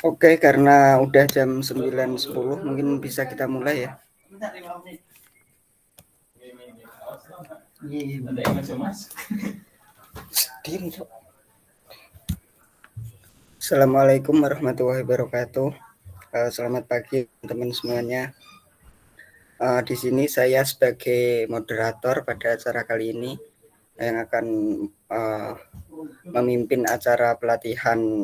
Oke, karena udah jam 9.10 mungkin bisa kita mulai ya. Assalamualaikum warahmatullahi wabarakatuh. Selamat pagi teman-teman semuanya. Di sini saya sebagai moderator pada acara kali ini yang akan memimpin acara pelatihan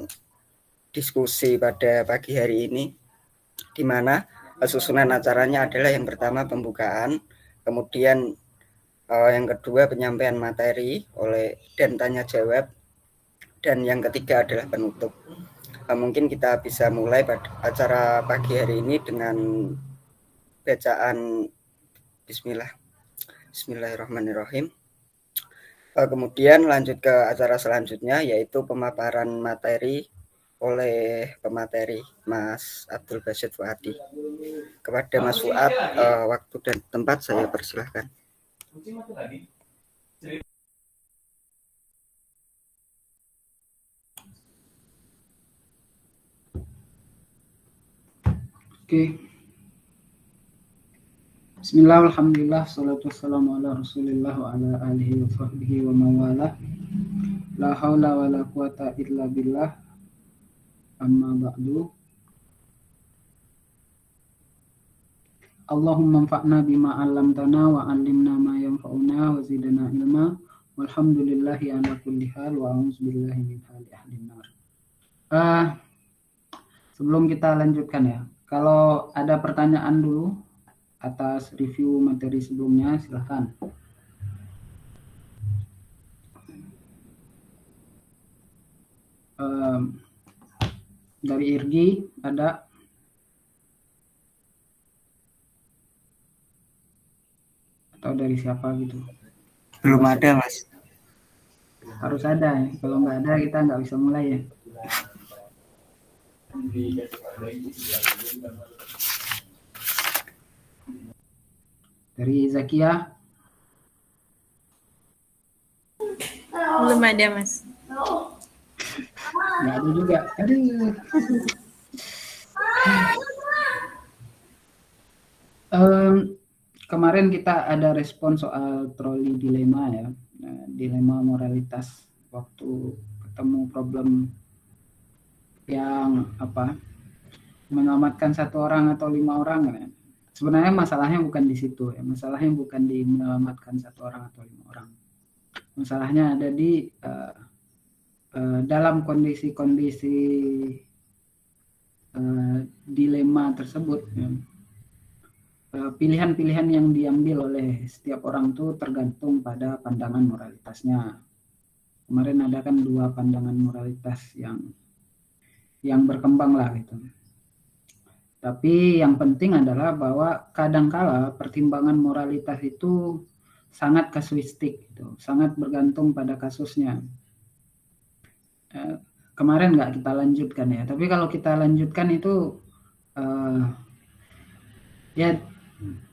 diskusi pada pagi hari ini, di mana susunan acaranya adalah yang pertama pembukaan, kemudian yang kedua penyampaian materi dan tanya jawab, dan yang ketiga adalah penutup. Mungkin kita bisa mulai pada acara pagi hari ini dengan bacaan Bismillahirrahmanirrahim. Kemudian lanjut ke acara selanjutnya, yaitu pemaparan materi oleh pemateri Mas Abdul Basit Fuadi. Kepada Mas Fuad, waktu dan tempat saya persilahkan. Oke. Bismillah, alhamdulillah, salatu wassalamu ala rasulillah wa ala alihi wa sahbihi wa mawala. La hawla wa la quwata illa billah. Amma ba'du. Allahumma anfa'na bima 'allamtana wa 'allimna ma yanfa'una wa zidna ilma. Walhamdulillahi ala kulli hal wa a'udzubillahi min hali ahlin nar. Sebelum kita lanjutkan ya, kalau ada pertanyaan dulu atas review materi sebelumnya, silahkan. Dari Irgi ada? Atau dari siapa gitu? Belum ada, Mas. Harus ada ya, kalau nggak ada kita nggak bisa mulai ya. Dari Zakia? Belum ada, Mas. Nggak ada juga. Aduh. Kemarin kita ada respon soal troli dilema ya. Dilema moralitas waktu ketemu problem yang menyelamatkan 1 orang atau 5 orang ya. Sebenarnya masalahnya bukan di situ ya. Masalahnya bukan di menyelamatkan 1 orang atau 5 orang. Masalahnya ada di dalam kondisi-kondisi dilema tersebut ya. Pilihan-pilihan yang diambil oleh setiap orang itu tergantung pada pandangan moralitasnya. Kemarin ada kan 2 pandangan moralitas yang berkembang lah gitu. Tapi yang penting adalah bahwa kadangkala pertimbangan moralitas itu sangat kasuistik, gitu, sangat bergantung pada kasusnya. Kemarin nggak kita lanjutkan ya, tapi kalau kita lanjutkan itu ya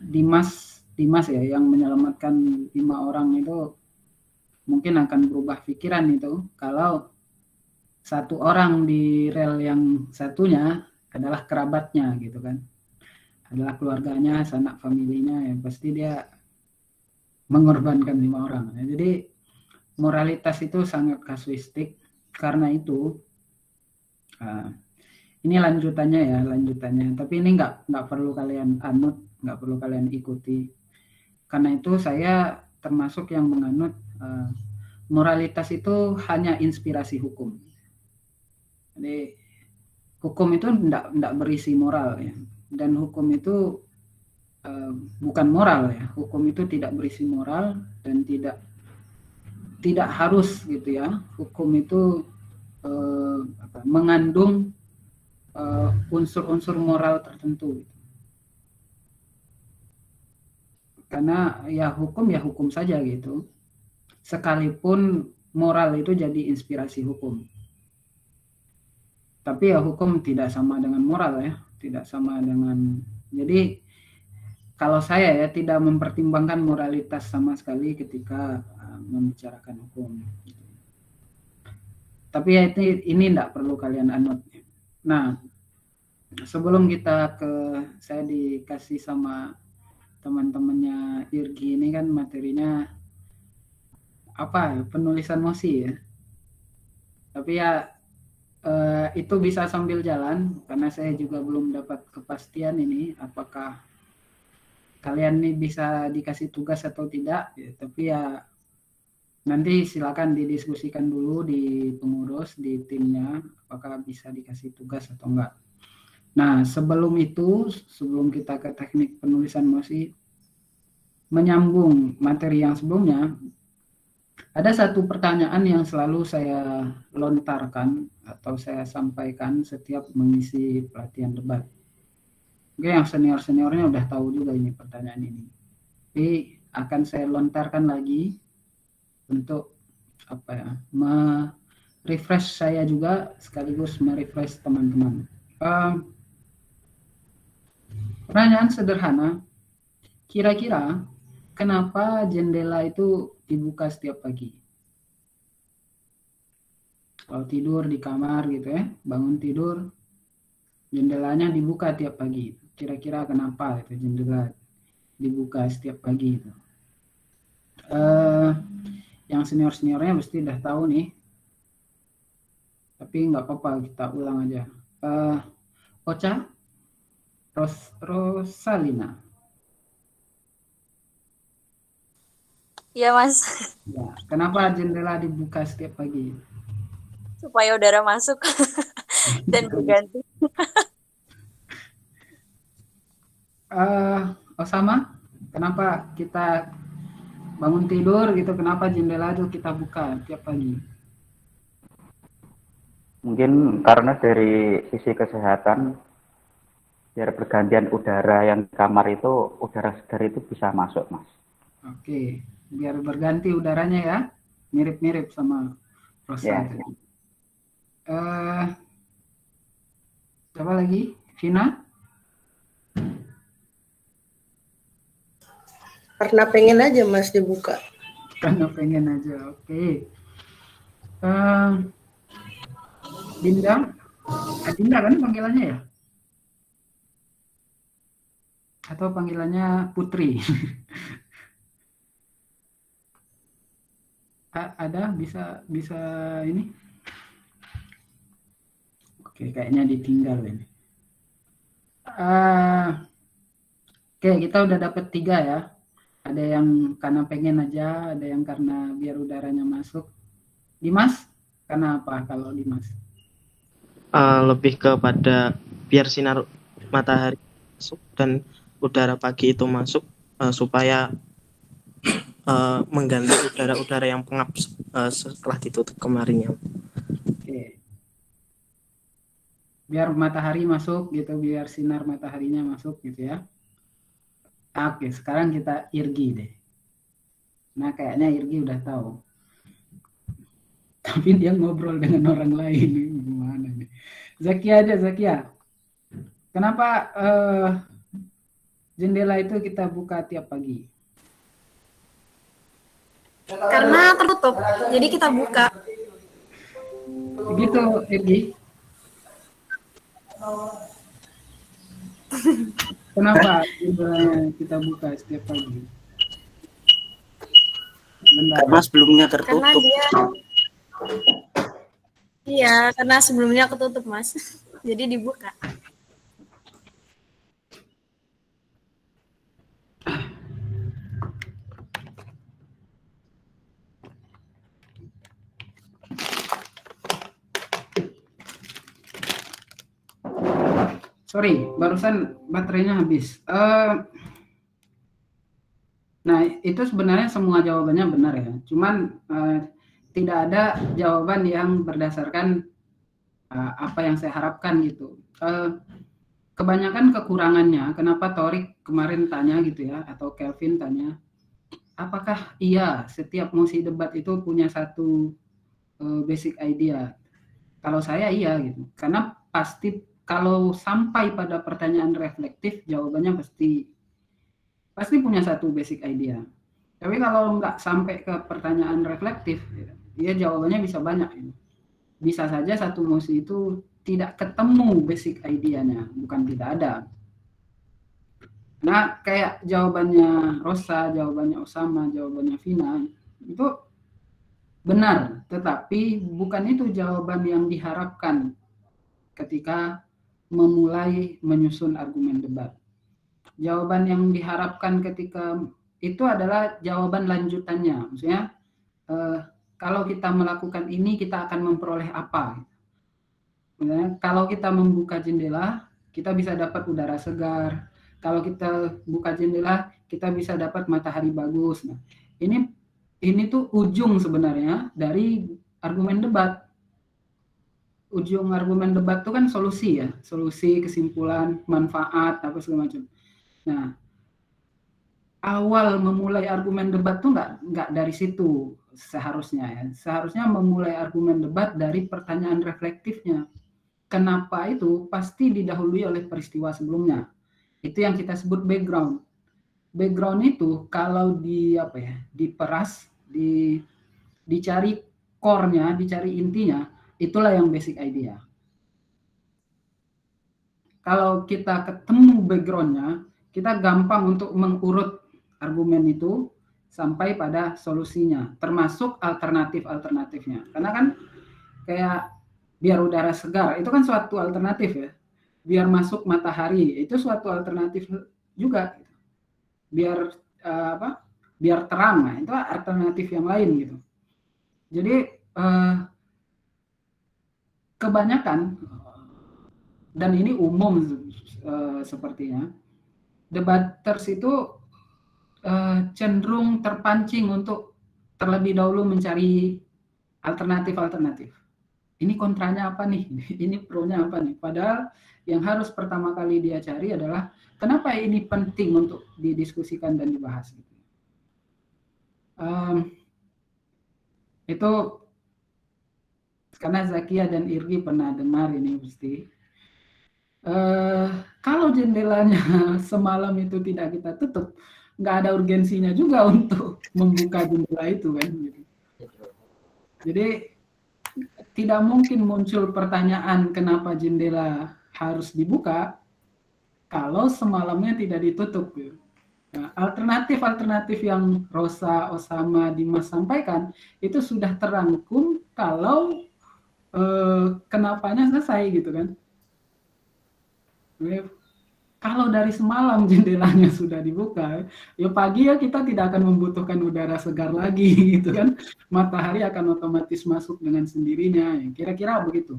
Dimas ya yang menyelamatkan 5 orang itu mungkin akan berubah pikiran itu kalau 1 orang di rel yang satunya adalah kerabatnya gitu kan, adalah keluarganya, sanak familinya, ya pasti dia mengorbankan 5 orang. Ya, jadi moralitas itu sangat kasuistik. Karena itu ini lanjutannya. Tapi ini nggak perlu kalian anut, nggak perlu kalian ikuti. Karena itu saya termasuk yang menganut moralitas itu hanya inspirasi hukum. Jadi hukum itu tidak berisi moral ya, dan hukum itu bukan moral ya. Hukum itu tidak berisi moral dan tidak harus gitu ya. Hukum itu mengandung unsur-unsur moral tertentu. Karena ya hukum saja gitu. Sekalipun moral itu jadi inspirasi hukum. Tapi ya hukum tidak sama dengan moral ya, tidak sama dengan. Jadi kalau saya ya tidak mempertimbangkan moralitas sama sekali ketika membicarakan hukum. Tapi ya ini tidak perlu kalian anut. Nah, sebelum kita saya dikasih sama teman-temannya Irgi ini kan materinya apa ya, penulisan mosi ya. Tapi ya itu bisa sambil jalan karena saya juga belum dapat kepastian ini apakah kalian ini bisa dikasih tugas atau tidak ya, tapi ya nanti silakan didiskusikan dulu di pengurus di timnya apakah bisa dikasih tugas atau enggak. Nah, sebelum kita ke teknik penulisan mosi, menyambung materi yang sebelumnya, ada satu pertanyaan yang selalu saya lontarkan atau saya sampaikan setiap mengisi pelatihan debat. Oke, yang senior-seniornya udah tahu juga ini pertanyaan ini. Tapi akan saya lontarkan lagi untuk refresh saya juga sekaligus merefresh teman-teman. Pertanyaan sederhana, kira-kira kenapa jendela itu dibuka setiap pagi? Kalau tidur di kamar gitu ya, bangun tidur, jendelanya dibuka tiap pagi. Kira-kira kenapa itu jendela dibuka setiap pagi itu? Yang senior-seniornya mesti udah tahu nih. Tapi nggak apa-apa, kita ulang aja. Ocha, Rosalina. Iya, Mas. Ya, kenapa jendela dibuka setiap pagi? Supaya udara masuk dan berganti. Osama, kenapa kita bangun tidur gitu, kenapa jendela itu kita buka tiap pagi? Mungkin karena dari sisi kesehatan, biar bergantian udara yang di kamar itu, udara segar itu bisa masuk, Mas. Oke, biar berganti udaranya ya, mirip-mirip sama Rosa. Ya. Siapa lagi? Vina? Karena pengen aja Mas dibuka. Karena pengen aja, oke. Dinda? Dinda kan panggilannya ya? Atau panggilannya Putri? Ada bisa ini? Oke, kayaknya ditinggal ini. Oke, kita udah dapat 3 ya. Ada yang karena pengen aja, ada yang karena biar udaranya masuk. Dimas, karena apa kalau Dimas? Lebih kepada biar sinar matahari masuk dan udara pagi itu masuk supaya mengganti udara-udara yang pengap setelah ditutup kemarinnya. Oke. Biar matahari masuk gitu, biar sinar mataharinya masuk gitu ya. Oke, sekarang kita Irgi deh. Nah, kayaknya Irgi udah tahu. Tapi dia ngobrol dengan orang lain. Gimana nih? Zakia aja, Zakia. Kenapa jendela itu kita buka tiap pagi? Karena tertutup, jadi kita buka. Begitu, Irgi. Kenapa kita buka setiap pagi? Karena sebelumnya tertutup. Karena dia, iya, karena sebelumnya ketutup, Mas. Jadi dibuka. Sorry, barusan baterainya habis. Nah, itu sebenarnya semua jawabannya benar ya. Cuman tidak ada jawaban yang berdasarkan apa yang saya harapkan gitu. Kebanyakan kekurangannya, kenapa Torik kemarin tanya gitu ya, atau Kelvin tanya, apakah iya setiap mosi debat itu punya satu basic idea? Kalau saya iya gitu, karena pasti kalau sampai pada pertanyaan reflektif, jawabannya pasti pasti punya satu basic idea. Tapi kalau nggak sampai ke pertanyaan reflektif, ya jawabannya bisa banyak. Bisa saja satu mosi itu tidak ketemu basic idenya, bukan tidak ada. Nah, kayak jawabannya Rosa, jawabannya Osama, jawabannya Vina, itu benar, tetapi bukan itu jawaban yang diharapkan ketika memulai menyusun argumen debat. Jawaban yang diharapkan ketika itu adalah jawaban lanjutannya. Maksudnya, kalau kita melakukan ini, kita akan memperoleh apa? Misalnya, kalau kita membuka jendela, kita bisa dapat udara segar. Kalau kita buka jendela, kita bisa dapat matahari bagus. Nah, ini tuh ujung sebenarnya dari argumen debat. Ujung argumen debat itu kan solusi ya, solusi, kesimpulan, manfaat, apa segala macam. Nah, awal memulai argumen debat tuh nggak dari situ seharusnya ya. Seharusnya memulai argumen debat dari pertanyaan reflektifnya. Kenapa itu pasti didahului oleh peristiwa sebelumnya. Itu yang kita sebut background. Background itu kalau diperas, dicari core-nya, dicari intinya, itulah yang basic idea. Kalau kita ketemu background-nya, kita gampang untuk mengurut argumen itu sampai pada solusinya, termasuk alternatif-alternatifnya. Karena kan kayak biar udara segar, itu kan suatu alternatif ya. Biar masuk matahari, itu suatu alternatif juga. Biar biar terang, nah, itu alternatif yang lain gitu. Jadi kebanyakan, dan ini umum sepertinya, debaters itu cenderung terpancing untuk terlebih dahulu mencari alternatif-alternatif. Ini kontranya apa nih? Ini pro-nya apa nih? Padahal yang harus pertama kali dia cari adalah kenapa ini penting untuk didiskusikan dan dibahas. Itu karena Zakia dan Irgi pernah dengar ini pasti. Kalau jendelanya semalam itu tidak kita tutup, nggak ada urgensinya juga untuk membuka jendela itu kan. Jadi tidak mungkin muncul pertanyaan kenapa jendela harus dibuka kalau semalamnya tidak ditutup. Nah, alternatif-alternatif yang Rosa, Osama, Dimas sampaikan itu sudah terangkum kalau kenapanya selesai gitu kan. Kalau dari semalam jendelanya sudah dibuka, ya pagi ya kita tidak akan membutuhkan udara segar lagi gitu kan. Matahari akan otomatis masuk dengan sendirinya, ya, kira-kira begitu.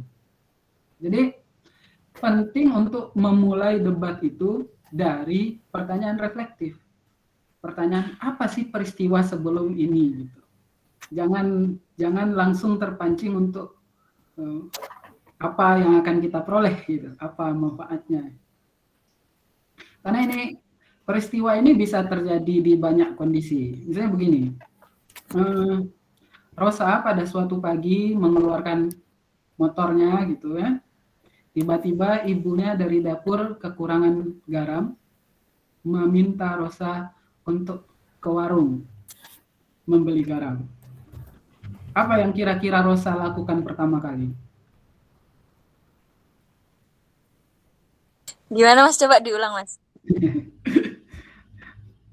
Jadi penting untuk memulai debat itu dari pertanyaan reflektif. Pertanyaan apa sih peristiwa sebelum ini gitu. Jangan langsung terpancing untuk apa yang akan kita peroleh gitu, apa manfaatnya. Karena ini peristiwa ini bisa terjadi di banyak kondisi. Misalnya begini, Rosa pada suatu pagi mengeluarkan motornya gitu ya, tiba-tiba ibunya dari dapur kekurangan garam, meminta Rosa untuk ke warung membeli garam. Apa yang kira-kira Rosa lakukan pertama kali? Gimana Mas? Coba diulang Mas.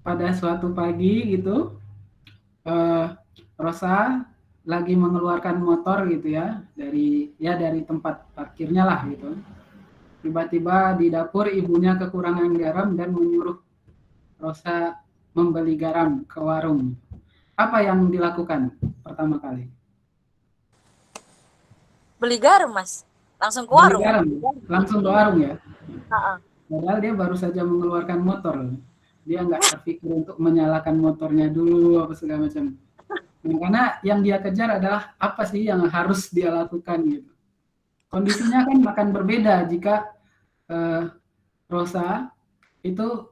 Pada suatu pagi gitu, Rosa lagi mengeluarkan motor gitu ya dari tempat parkirnya lah gitu. Tiba-tiba di dapur ibunya kekurangan garam dan menyuruh Rosa membeli garam ke warung. Apa yang dilakukan pertama kali? Beli garam Mas. Langsung ke warung. Langsung ke warung ya. Padahal dia baru saja mengeluarkan motor. Dia nggak terpikir untuk menyalakan motornya dulu apa segala macam. Nah, karena yang dia kejar adalah apa sih yang harus dia lakukan gitu. Kondisinya kan akan berbeda jika Rosa itu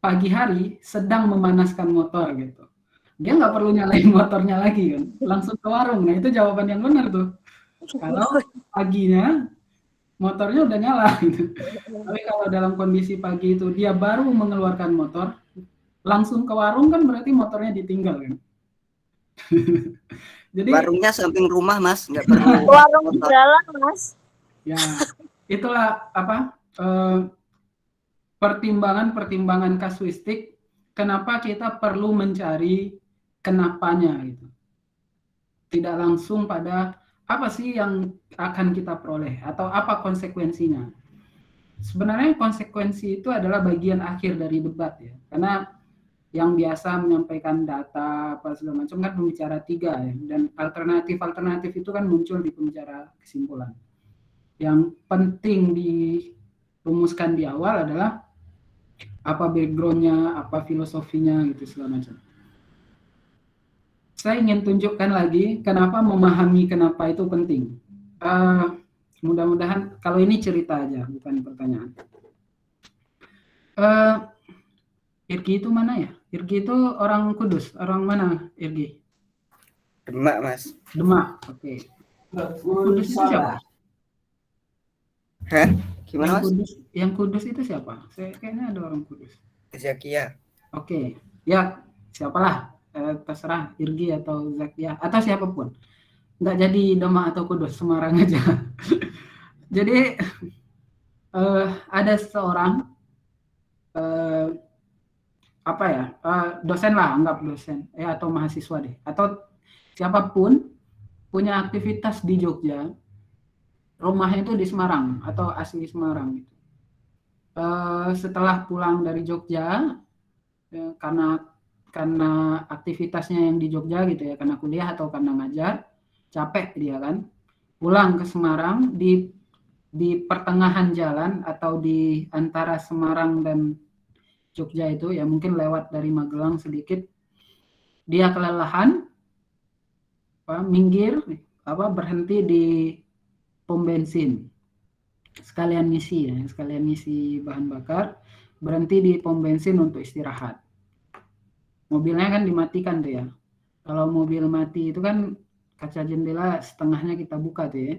pagi hari sedang memanaskan motor gitu. Dia nggak perlu nyalain motornya lagi kan, langsung ke warung. Nah itu jawaban yang benar tuh. Kalau paginya motornya udah nyala gitu. Tapi kalau dalam kondisi pagi itu dia baru mengeluarkan motor, langsung ke warung kan berarti motornya ditinggal kan. Jadi Warungnya samping rumah, Mas, nggak perlu Warung motor. jalan, Mas. ya itulah apa pertimbangan kasuistik kenapa kita perlu mencari kenapanya gitu. Tidak langsung pada apa sih yang akan kita peroleh atau apa konsekuensinya. Sebenarnya konsekuensi itu adalah bagian akhir dari debat ya. Karena yang biasa menyampaikan data apa segala macam kan pembicara 3 ya, dan alternatif itu kan muncul di pembicara kesimpulan. Yang penting dirumuskan di awal adalah apa background-nya, apa filosofinya gitu segala macam. Saya ingin tunjukkan lagi kenapa memahami kenapa itu penting. Mudah-mudahan kalau ini cerita aja, bukan pertanyaan. Irgi itu mana ya? Irgi itu orang Kudus, orang mana Irgi? Demak, Mas. Demak, oke. Kudus itu siapa? Hah? Gimana, Mas? Yang Kudus itu siapa? Saya kayaknya ada orang Kudus. Zakia. Oke, ya siapalah, terserah Irgi atau Zakia atau siapapun. Nggak jadi Demak atau Kudus, Semarang aja. Jadi ada seorang dosen lah, anggap dosen atau mahasiswa deh, atau siapapun punya aktivitas di Jogja, rumahnya itu di Semarang atau asli Semarang gitu. Setelah pulang dari Jogja karena aktivitasnya yang di Jogja gitu ya, karena kuliah atau karena ngajar, capek dia kan, pulang ke Semarang, di pertengahan jalan atau di antara Semarang dan Jogja itu ya, mungkin lewat dari Magelang sedikit, dia kelelahan, minggir, berhenti di pom bensin, sekalian ngisi bahan bakar, berhenti di pom bensin untuk istirahat. Mobilnya kan dimatikan tuh ya. Kalau mobil mati itu kan kaca jendela setengahnya kita buka tuh ya,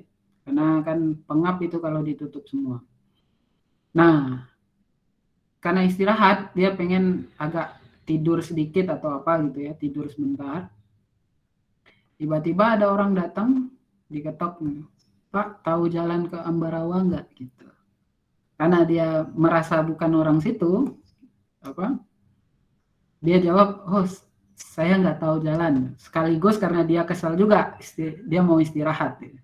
karena kan pengap itu kalau ditutup semua. Nah, karena istirahat, dia pengen agak tidur sedikit atau apa gitu ya, tidur sebentar. Tiba-tiba ada orang datang, diketok, Pak, tahu jalan ke Ambarawa nggak? Gitu. Karena dia merasa bukan orang situ, dia jawab, oh saya nggak tahu jalan. Sekaligus karena dia kesal juga, dia mau istirahat. Gitu.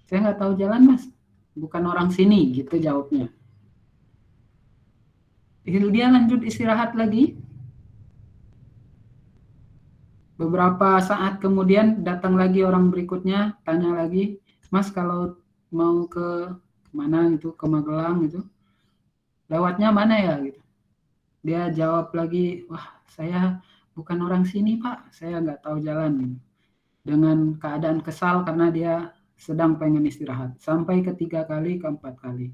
Saya nggak tahu jalan, Mas, bukan orang sini, gitu jawabnya. Dia lanjut istirahat lagi. Beberapa saat kemudian datang lagi orang berikutnya, tanya lagi, Mas kalau mau ke mana gitu, ke Magelang gitu, lewatnya mana ya gitu. Dia jawab lagi, wah saya bukan orang sini Pak, saya nggak tahu jalan gitu. Dengan keadaan kesal karena dia sedang pengen istirahat. Sampai ketiga kali, keempat kali.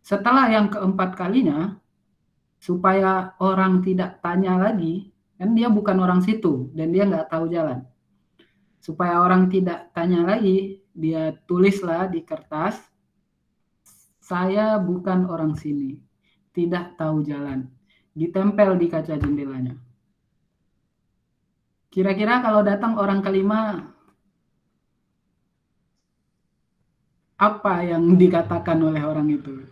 Setelah yang keempat kalinya, supaya orang tidak tanya lagi, kan dia bukan orang situ dan dia nggak tahu jalan. Supaya orang tidak tanya lagi, dia tulislah di kertas, saya bukan orang sini, tidak tahu jalan. Ditempel di kaca jendelanya. Kira-kira kalau datang orang kelima, apa yang dikatakan oleh orang itu?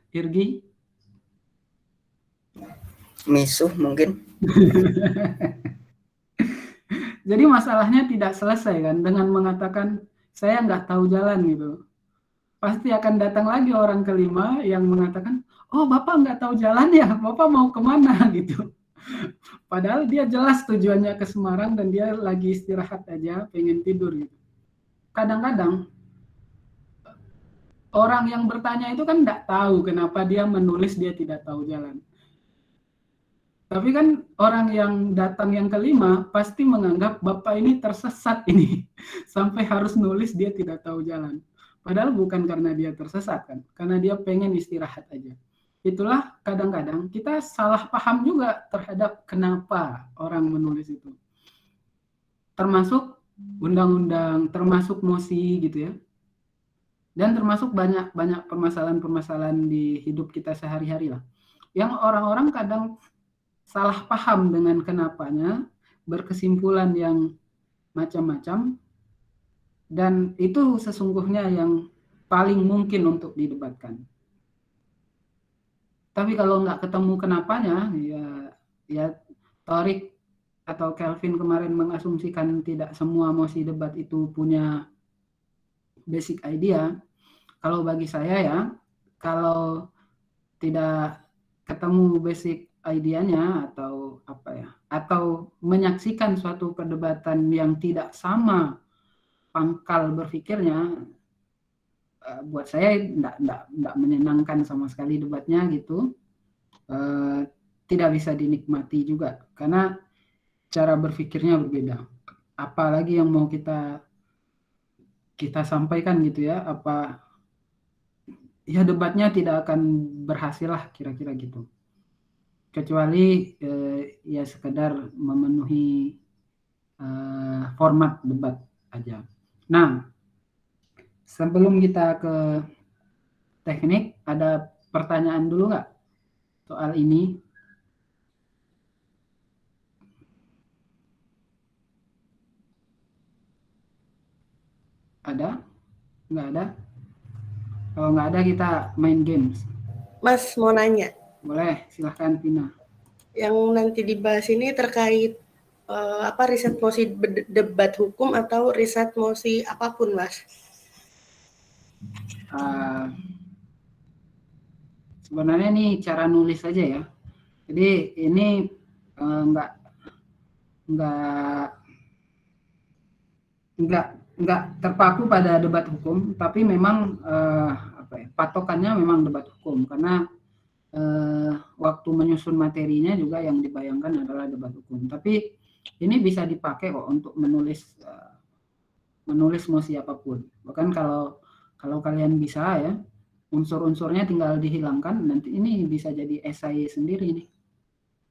Irgi? Misuh mungkin. Jadi masalahnya tidak selesai kan dengan mengatakan saya nggak tahu jalan gitu. Pasti akan datang lagi orang kelima yang mengatakan, oh Bapak nggak tahu jalan ya, Bapak mau kemana gitu. Padahal dia jelas tujuannya ke Semarang dan dia lagi istirahat aja, pengen tidur gitu. Kadang-kadang orang yang bertanya itu kan nggak tahu kenapa dia menulis dia tidak tahu jalan. Tapi kan orang yang datang yang kelima pasti menganggap Bapak ini tersesat ini. Sampai harus nulis dia tidak tahu jalan. Padahal bukan karena dia tersesat kan. Karena dia pengen istirahat aja. Itulah kadang-kadang kita salah paham juga terhadap kenapa orang menulis itu. Termasuk undang-undang, termasuk mosi gitu ya. Dan termasuk banyak permasalahan-permasalahan di hidup kita sehari-hari lah. Yang orang-orang kadang salah paham dengan kenapanya, berkesimpulan yang macam-macam, dan itu sesungguhnya yang paling mungkin untuk didebatkan. Tapi kalau nggak ketemu kenapanya, ya Torik atau Kelvin kemarin mengasumsikan tidak semua mosi debat itu punya basic idea. Kalau bagi saya ya, kalau tidak ketemu basic idenya atau apa ya, atau menyaksikan suatu perdebatan yang tidak sama pangkal berpikirnya, buat saya tidak menyenangkan sama sekali debatnya gitu. Tidak bisa dinikmati juga karena cara berpikirnya berbeda. Apalagi yang mau kita sampaikan gitu ya, apa ya, debatnya tidak akan berhasil lah kira-kira gitu, kecuali ya sekedar memenuhi format debat aja. Nah, sebelum kita ke teknik, ada pertanyaan dulu nggak soal ini? Ada? Nggak ada? Kalau nggak ada, kita main games. Mas mau nanya. Boleh, silahkan Vina. Yang nanti dibahas ini terkait riset mosi debat hukum atau riset mosi apapun, Mas? Sebenarnya ini cara nulis aja ya. Jadi ini nggak terpaku pada debat hukum, tapi memang patokannya memang debat hukum karena waktu menyusun materinya juga yang dibayangkan adalah debat hukum. Tapi ini bisa dipakai kok untuk menulis mosi apapun. Bahkan kalau kalian bisa ya, unsur-unsurnya tinggal dihilangkan, nanti ini bisa jadi esai sendiri nih.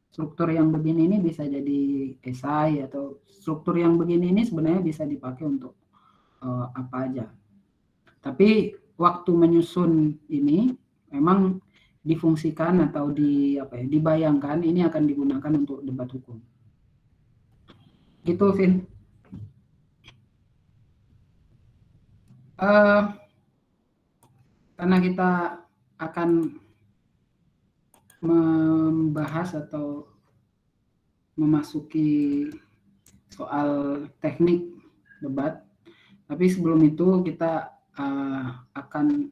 Struktur yang begini ini bisa jadi esai, atau struktur yang begini ini sebenarnya bisa dipakai untuk apa aja. Tapi waktu menyusun ini memang difungsikan atau dibayangkan ini akan digunakan untuk debat hukum. Gitu, Vin. Karena kita akan membahas atau memasuki soal teknik debat, tapi sebelum itu kita akan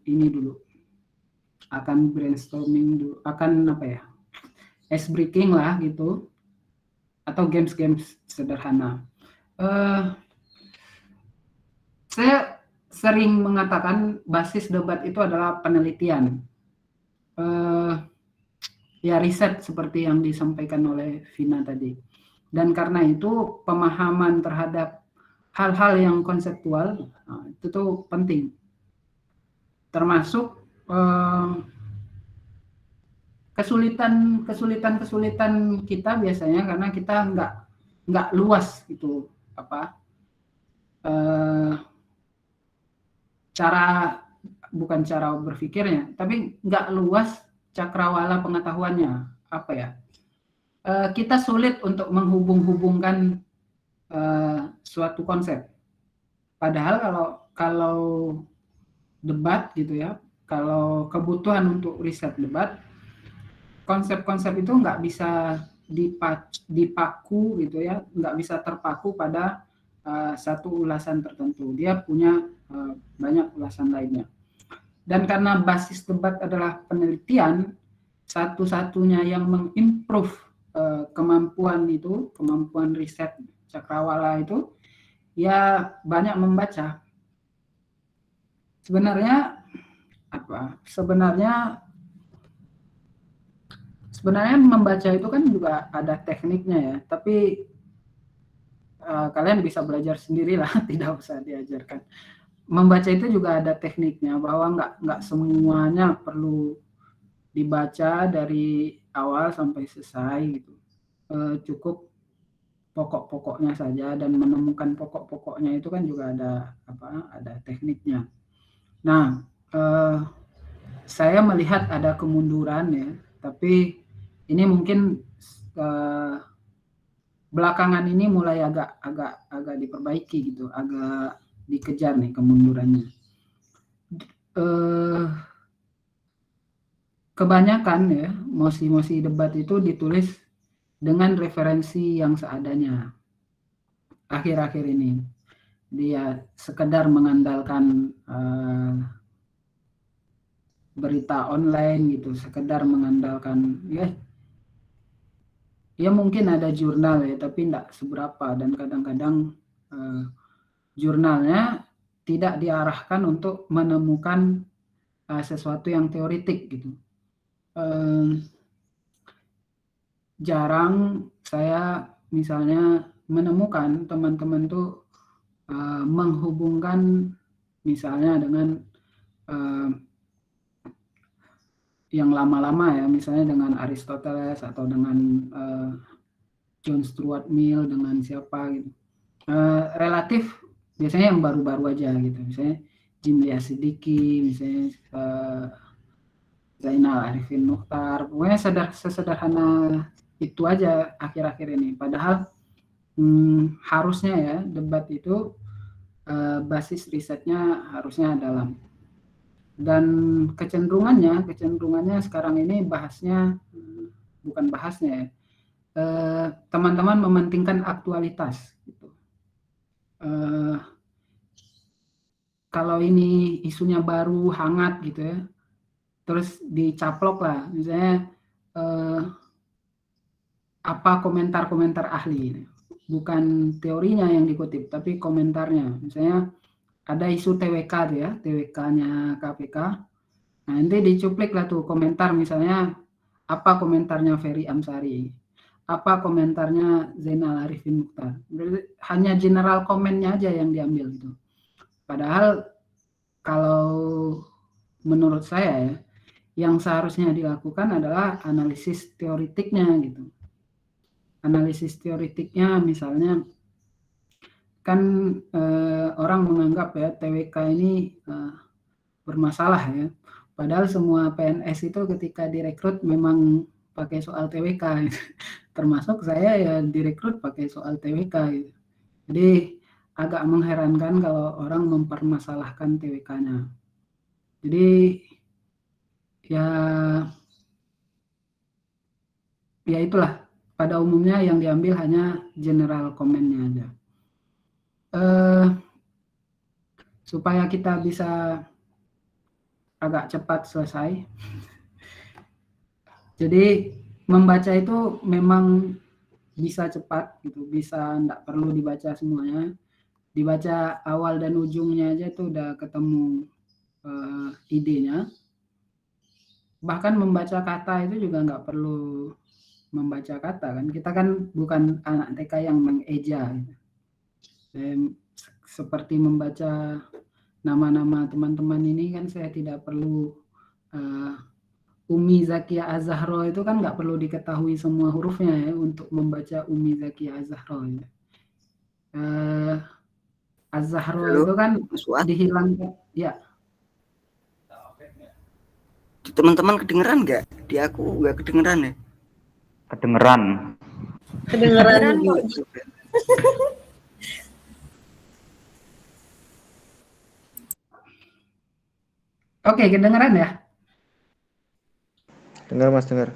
brainstorming dulu, akan ice breaking lah gitu, atau games sederhana. Saya sering mengatakan basis debat itu adalah penelitian, ya riset seperti yang disampaikan oleh Vina tadi. Dan karena itu pemahaman terhadap hal-hal yang konseptual itu tuh penting, termasuk kesulitan kita biasanya karena kita nggak luas gitu bukan cara berpikirnya, tapi nggak luas cakrawala pengetahuannya kita sulit untuk menghubung-hubungkan suatu konsep. Padahal kalau debat gitu ya, kalau kebutuhan untuk riset debat, konsep-konsep itu nggak bisa dipaku gitu ya, nggak bisa terpaku pada satu ulasan tertentu. Dia punya banyak ulasan lainnya. Dan karena basis debat adalah penelitian, satu-satunya yang mengimprove kemampuan riset cakrawala itu ya banyak membaca. Sebenarnya membaca itu kan juga ada tekniknya ya, tapi kalian bisa belajar sendirilah, tidak usah diajarkan. Membaca itu juga ada tekniknya, bahwa nggak semuanya perlu dibaca dari awal sampai selesai gitu. Cukup pokok-pokoknya saja, dan menemukan pokok-pokoknya itu kan juga ada tekniknya. Nah, saya melihat ada kemunduran ya, tapi ini mungkin belakangan ini mulai agak diperbaiki gitu, agak dikejar nih kemundurannya. Kebanyakan ya mosi-mosi debat itu ditulis dengan referensi yang seadanya akhir-akhir ini. Dia sekedar mengandalkan berita online gitu, sekedar mengandalkan ya mungkin ada jurnal ya, tapi tidak seberapa, dan kadang-kadang jurnalnya tidak diarahkan untuk menemukan sesuatu yang teoritik gitu. Jarang saya misalnya menemukan teman-teman tuh menghubungkan misalnya dengan yang lama-lama ya, misalnya dengan Aristoteles atau dengan John Stuart Mill, dengan siapa gitu. Relatif biasanya yang baru-baru aja gitu, misalnya Jimli Asidiki, misalnya Zainal Arifin Mukhtar, pokoknya sesederhana itu aja akhir-akhir ini. Padahal harusnya ya debat itu basis risetnya harusnya dalam. Dan kecenderungannya sekarang ini bukan bahasnya ya, teman-teman mementingkan aktualitas gitu. Kalau ini isunya baru hangat gitu ya, terus dicaplok lah misalnya apa komentar-komentar ahli, bukan teorinya yang dikutip tapi komentarnya. Misalnya ada isu TWK tuh ya, TWK-nya KPK. Nah, nanti dicuplik lah tuh komentar, misalnya apa komentarnya Ferry Amsari, apa komentarnya Zainal Arifin Mukhtar. Hanya general komennya aja yang diambil gitu. Padahal kalau menurut saya ya, yang seharusnya dilakukan adalah analisis teoritiknya gitu. Analisis teoritiknya misalnya kan orang menganggap ya TWK ini bermasalah ya. Padahal semua PNS itu ketika direkrut memang pakai soal TWK. Termasuk saya ya direkrut pakai soal TWK gitu. Jadi agak mengherankan kalau orang mempermasalahkan TWK-nya. Jadi ya itulah, pada umumnya yang diambil hanya general comment-nya aja. Supaya kita bisa agak cepat selesai. Jadi membaca itu memang bisa cepat gitu, bisa enggak perlu dibaca semuanya. Dibaca awal dan ujungnya aja tuh udah ketemu idenya. Bahkan membaca kata itu juga nggak perlu membaca kata kan. Kita kan bukan anak TK yang mengeja gitu. Seperti membaca nama-nama teman-teman ini kan saya tidak perlu Umi Zakia Az-Zahra itu kan nggak perlu diketahui semua hurufnya ya untuk membaca Umi Zakia Az-Zahra ya. Az-Zahra itu kan dihilangkan ya. Teman-teman kedengeran nggak? Di aku nggak kedengeran ya? Kedengeran. Kedengeran kok. Oke, kedengeran ya? Dengar Mas, dengar.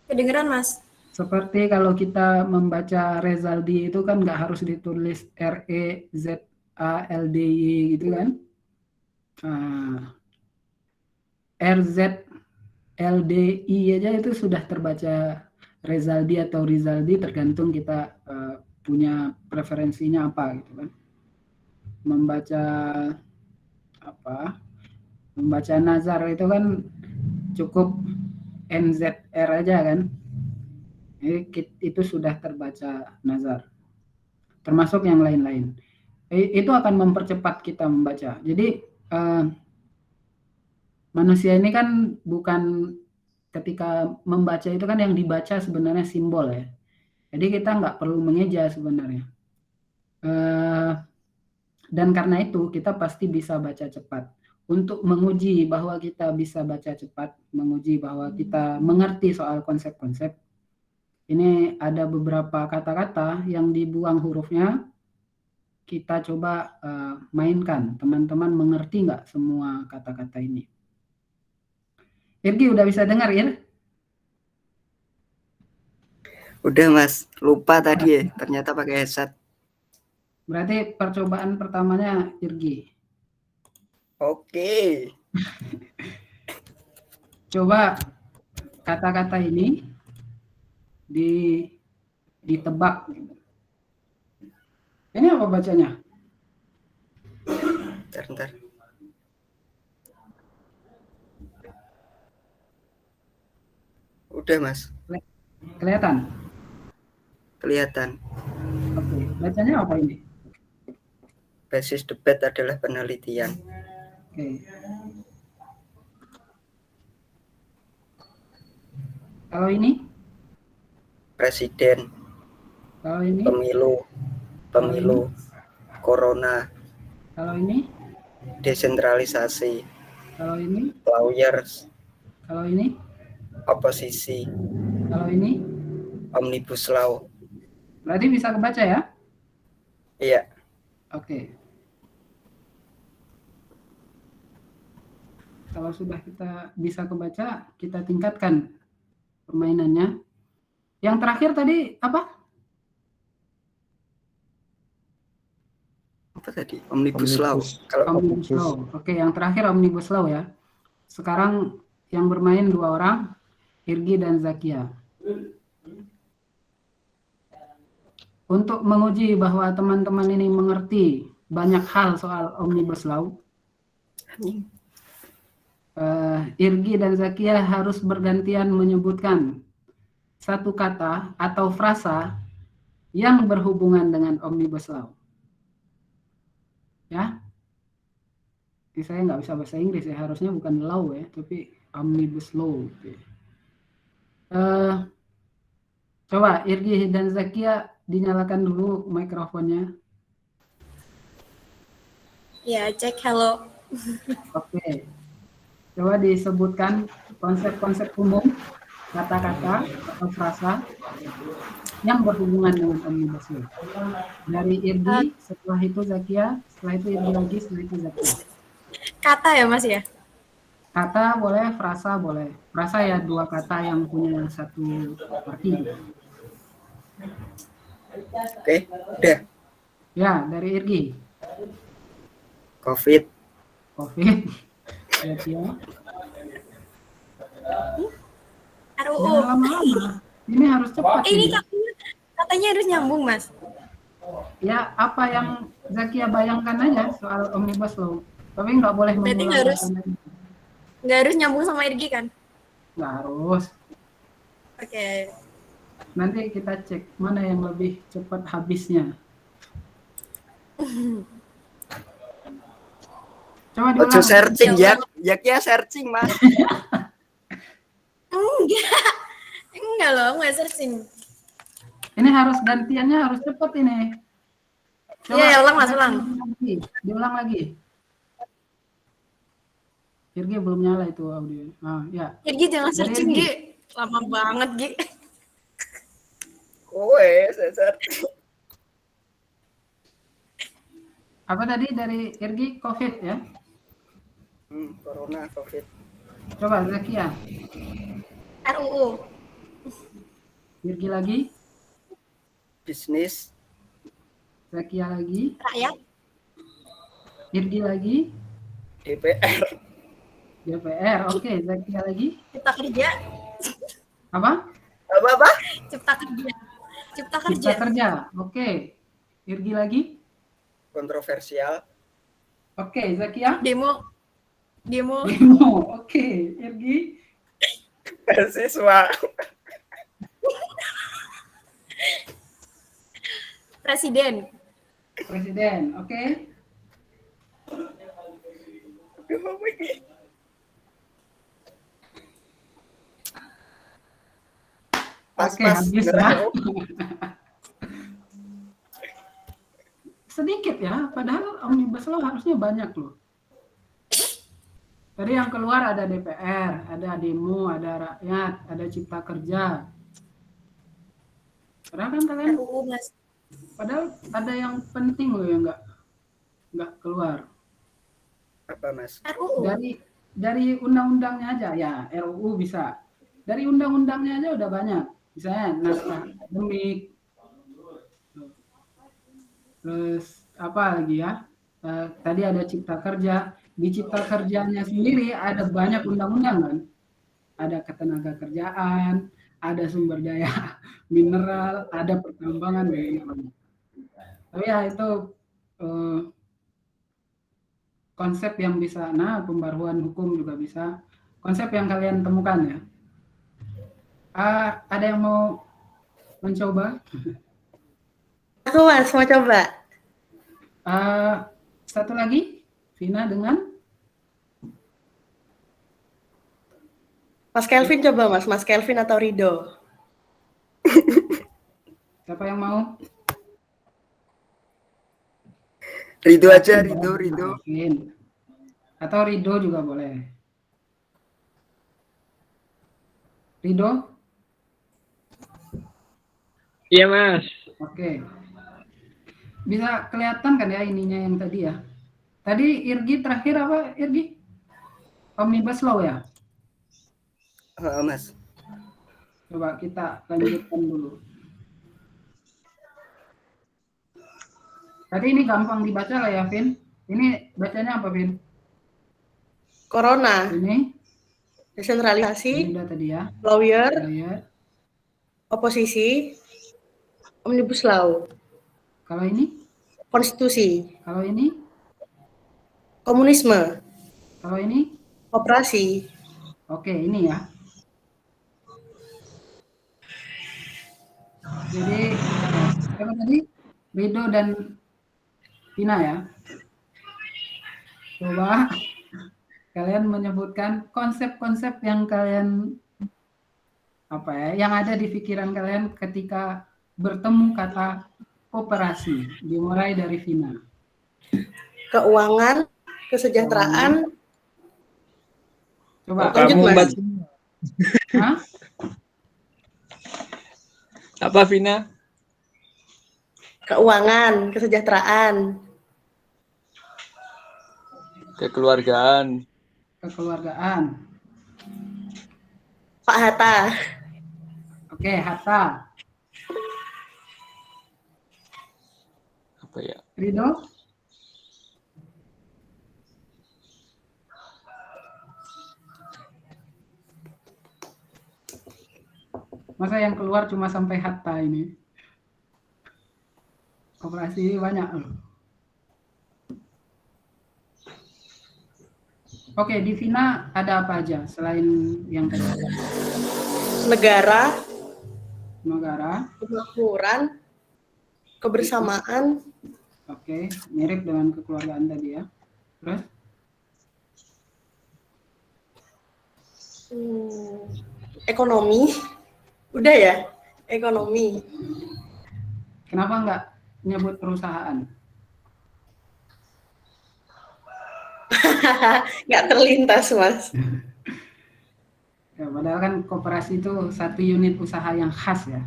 Kedengeran Mas. Seperti kalau kita membaca Rezaldi itu kan nggak harus ditulis REZALDY gitu kan? RZLDI aja itu sudah terbaca Rezaldi atau Rizaldi, tergantung kita punya preferensinya apa gitu kan. Membaca nazar itu kan cukup NZR aja kan. Itu sudah terbaca nazar. Termasuk yang lain-lain. Itu akan mempercepat kita membaca. Jadi manusia ini kan bukan, ketika membaca itu kan yang dibaca sebenarnya simbol ya. Jadi kita nggak perlu mengeja sebenarnya. Dan karena itu kita pasti bisa baca cepat. Untuk menguji bahwa kita bisa baca cepat, menguji bahwa kita mengerti soal konsep-konsep, ini ada beberapa kata-kata yang dibuang hurufnya. Kita coba mainkan. Teman-teman mengerti nggak semua kata-kata ini? Irgi udah bisa dengar, Ir? Udah Mas, lupa tadi ya, ternyata pakai headset. Berarti percobaan pertamanya Irgi. Oke. Coba kata-kata ini ditebak. Ini apa bacanya? Bentar. Udah Mas, Kelihatan? kelihatan. Oke, bacanya apa ini? Basis debat adalah penelitian. Oke. Kalau ini? Presiden, Kalau ini? pemilu, corona, Kalau ini? desentralisasi, Kalau ini? lawyers, Kalau ini? oposisi, Kalau ini? omnibus law. Berarti bisa kebaca ya? Iya, Oke. Kalau sudah kita bisa kebaca, kita tingkatkan permainannya. Yang terakhir tadi apa? apa tadi? Omnibus law. Kalau Omnibus Law. Oke, yang terakhir Omnibus Law ya. Sekarang yang bermain 2 orang, Irgi dan Zakia. Untuk menguji bahwa teman-teman ini mengerti banyak hal soal Omnibus Law, Irgi dan Zakia harus bergantian menyebutkan satu kata atau frasa yang berhubungan dengan Omnibus Law. Ya, saya nggak bisa bahasa Inggris ya, harusnya bukan law ya, tapi Omnibus Law. Coba Irgi dan Zakia dinyalakan dulu mikrofonnya. Ya, cek halo. Oke. Coba disebutkan konsep-konsep umum, kata-kata atau frasa yang berhubungan dengan Omnibus Law. Dari Irgi, setelah itu Zakia, setelah itu Irgi lagi, setelah itu Zakia. Kata ya, Mas ya? Kata boleh, frasa boleh. Frasa ya 2 kata yang punya satu arti. Oke, udah. Ya, dari Irgi. COVID, Zakia. RUU. Jangan lama-lama. Ini harus cepat. Ini ini. katanya harus nyambung, Mas. Ya, apa yang Zakia bayangkan aja soal Omnibus Law. Tapi nggak boleh Berarti nggak harus nyambung sama Irgi kan? Nggak harus. Oke. Nanti kita cek mana yang lebih cepat habisnya. Coba ojo diulang. searching ya searching Mas. Enggak loh, nggak searching. Ini harus gantiannya harus cepat ini. Iya, ulang Mas, ulang. Diulang lagi. Irgi belum nyala itu audio. Ya. Irgi jangan Dari searching, Irgi. Gi. Lama banget, Gi. Kowe saya searching. Apa tadi dari Irgi? COVID ya? Corona, COVID. Coba Zakia. RUU. Irgi lagi. Bisnis, Zakia lagi. Rakyat. Irgi lagi. DPR, DPR. Oke, Zakia lagi. Cipta kerja. Apa? apa? Cipta kerja. Cipta kerja. Cipta kerja. Oke. Irgi lagi. Kontroversial, Oke, Zakia. Demo. Oke, Irgi. siswa, Presiden. Oke. Pas, Oke, habis ya. sedikit ya, padahal Omnibus Law harusnya banyak loh. Tadi yang keluar ada DPR, ada demo, ada rakyat, ada cipta kerja. Padahal kan kalian, RUU Mas. padahal ada yang penting loh yang nggak keluar. Apa Mas? RUU. Dari undang-undangnya aja ya, RUU bisa. Dari undang-undangnya aja udah banyak. Misalnya naskah akademik, terus apa lagi ya? Tadi ada cipta kerja. Di cipta kerjanya sendiri ada banyak undang-undang kan? Ada ketenaga kerjaan, ada sumber daya mineral, ada pertambangan, banyak. Tapi ya itu konsep yang bisa, nah pembaruan hukum juga bisa. Konsep yang kalian temukan ya. Ada yang mau mencoba? Aku Mas mau coba. Satu lagi, Vina dengan Mas Kelvin coba Mas Kelvin atau Rido. siapa yang mau? Rido aja, Rido. Kelvin. Atau Rido juga boleh. Rido? Iya Mas. Oke. Bisa kelihatan kan ya ininya yang tadi ya. Tadi Irgi terakhir apa Irgi? Omnibus Law ya? Mas. Coba kita lanjutkan dulu. Tadi ini gampang dibaca lah ya, Vin. Ini bacanya apa, Vin? Corona, Ini desentralisasi, udah tadi ya. lawyer, Ya. oposisi, Omnibus Law, Kalau ini? konstitusi, Kalau ini? komunisme, Kalau ini? operasi. Oke, ini ya. Jadi, siapa tadi? Rido dan Vina ya. Coba kalian menyebutkan konsep-konsep yang kalian apa ya, yang ada di pikiran kalian ketika bertemu kata koperasi. Dimulai dari Vina. Keuangan, kesejahteraan. Coba Lanjut, Kamu Mas. baca Hah? apa Vina? Keuangan, kesejahteraan, Kekeluargaan. Kekeluargaan. Pak Hatta, Oke, Hatta. Apa ya? Rido? Masa yang keluar cuma sampai Hatta ini? Koperasi ini banyak loh. Oke, di Vina ada apa aja selain yang tadi? negara, Negara. kemakmuran, kebersamaan, Oke, mirip dengan kekeluargaan tadi ya. Terus? ekonomi. Udah ya, ekonomi. Kenapa nggak nyebut perusahaan? Nggak terlintas, Mas. Ya, padahal kan koperasi itu satu unit usaha yang khas ya.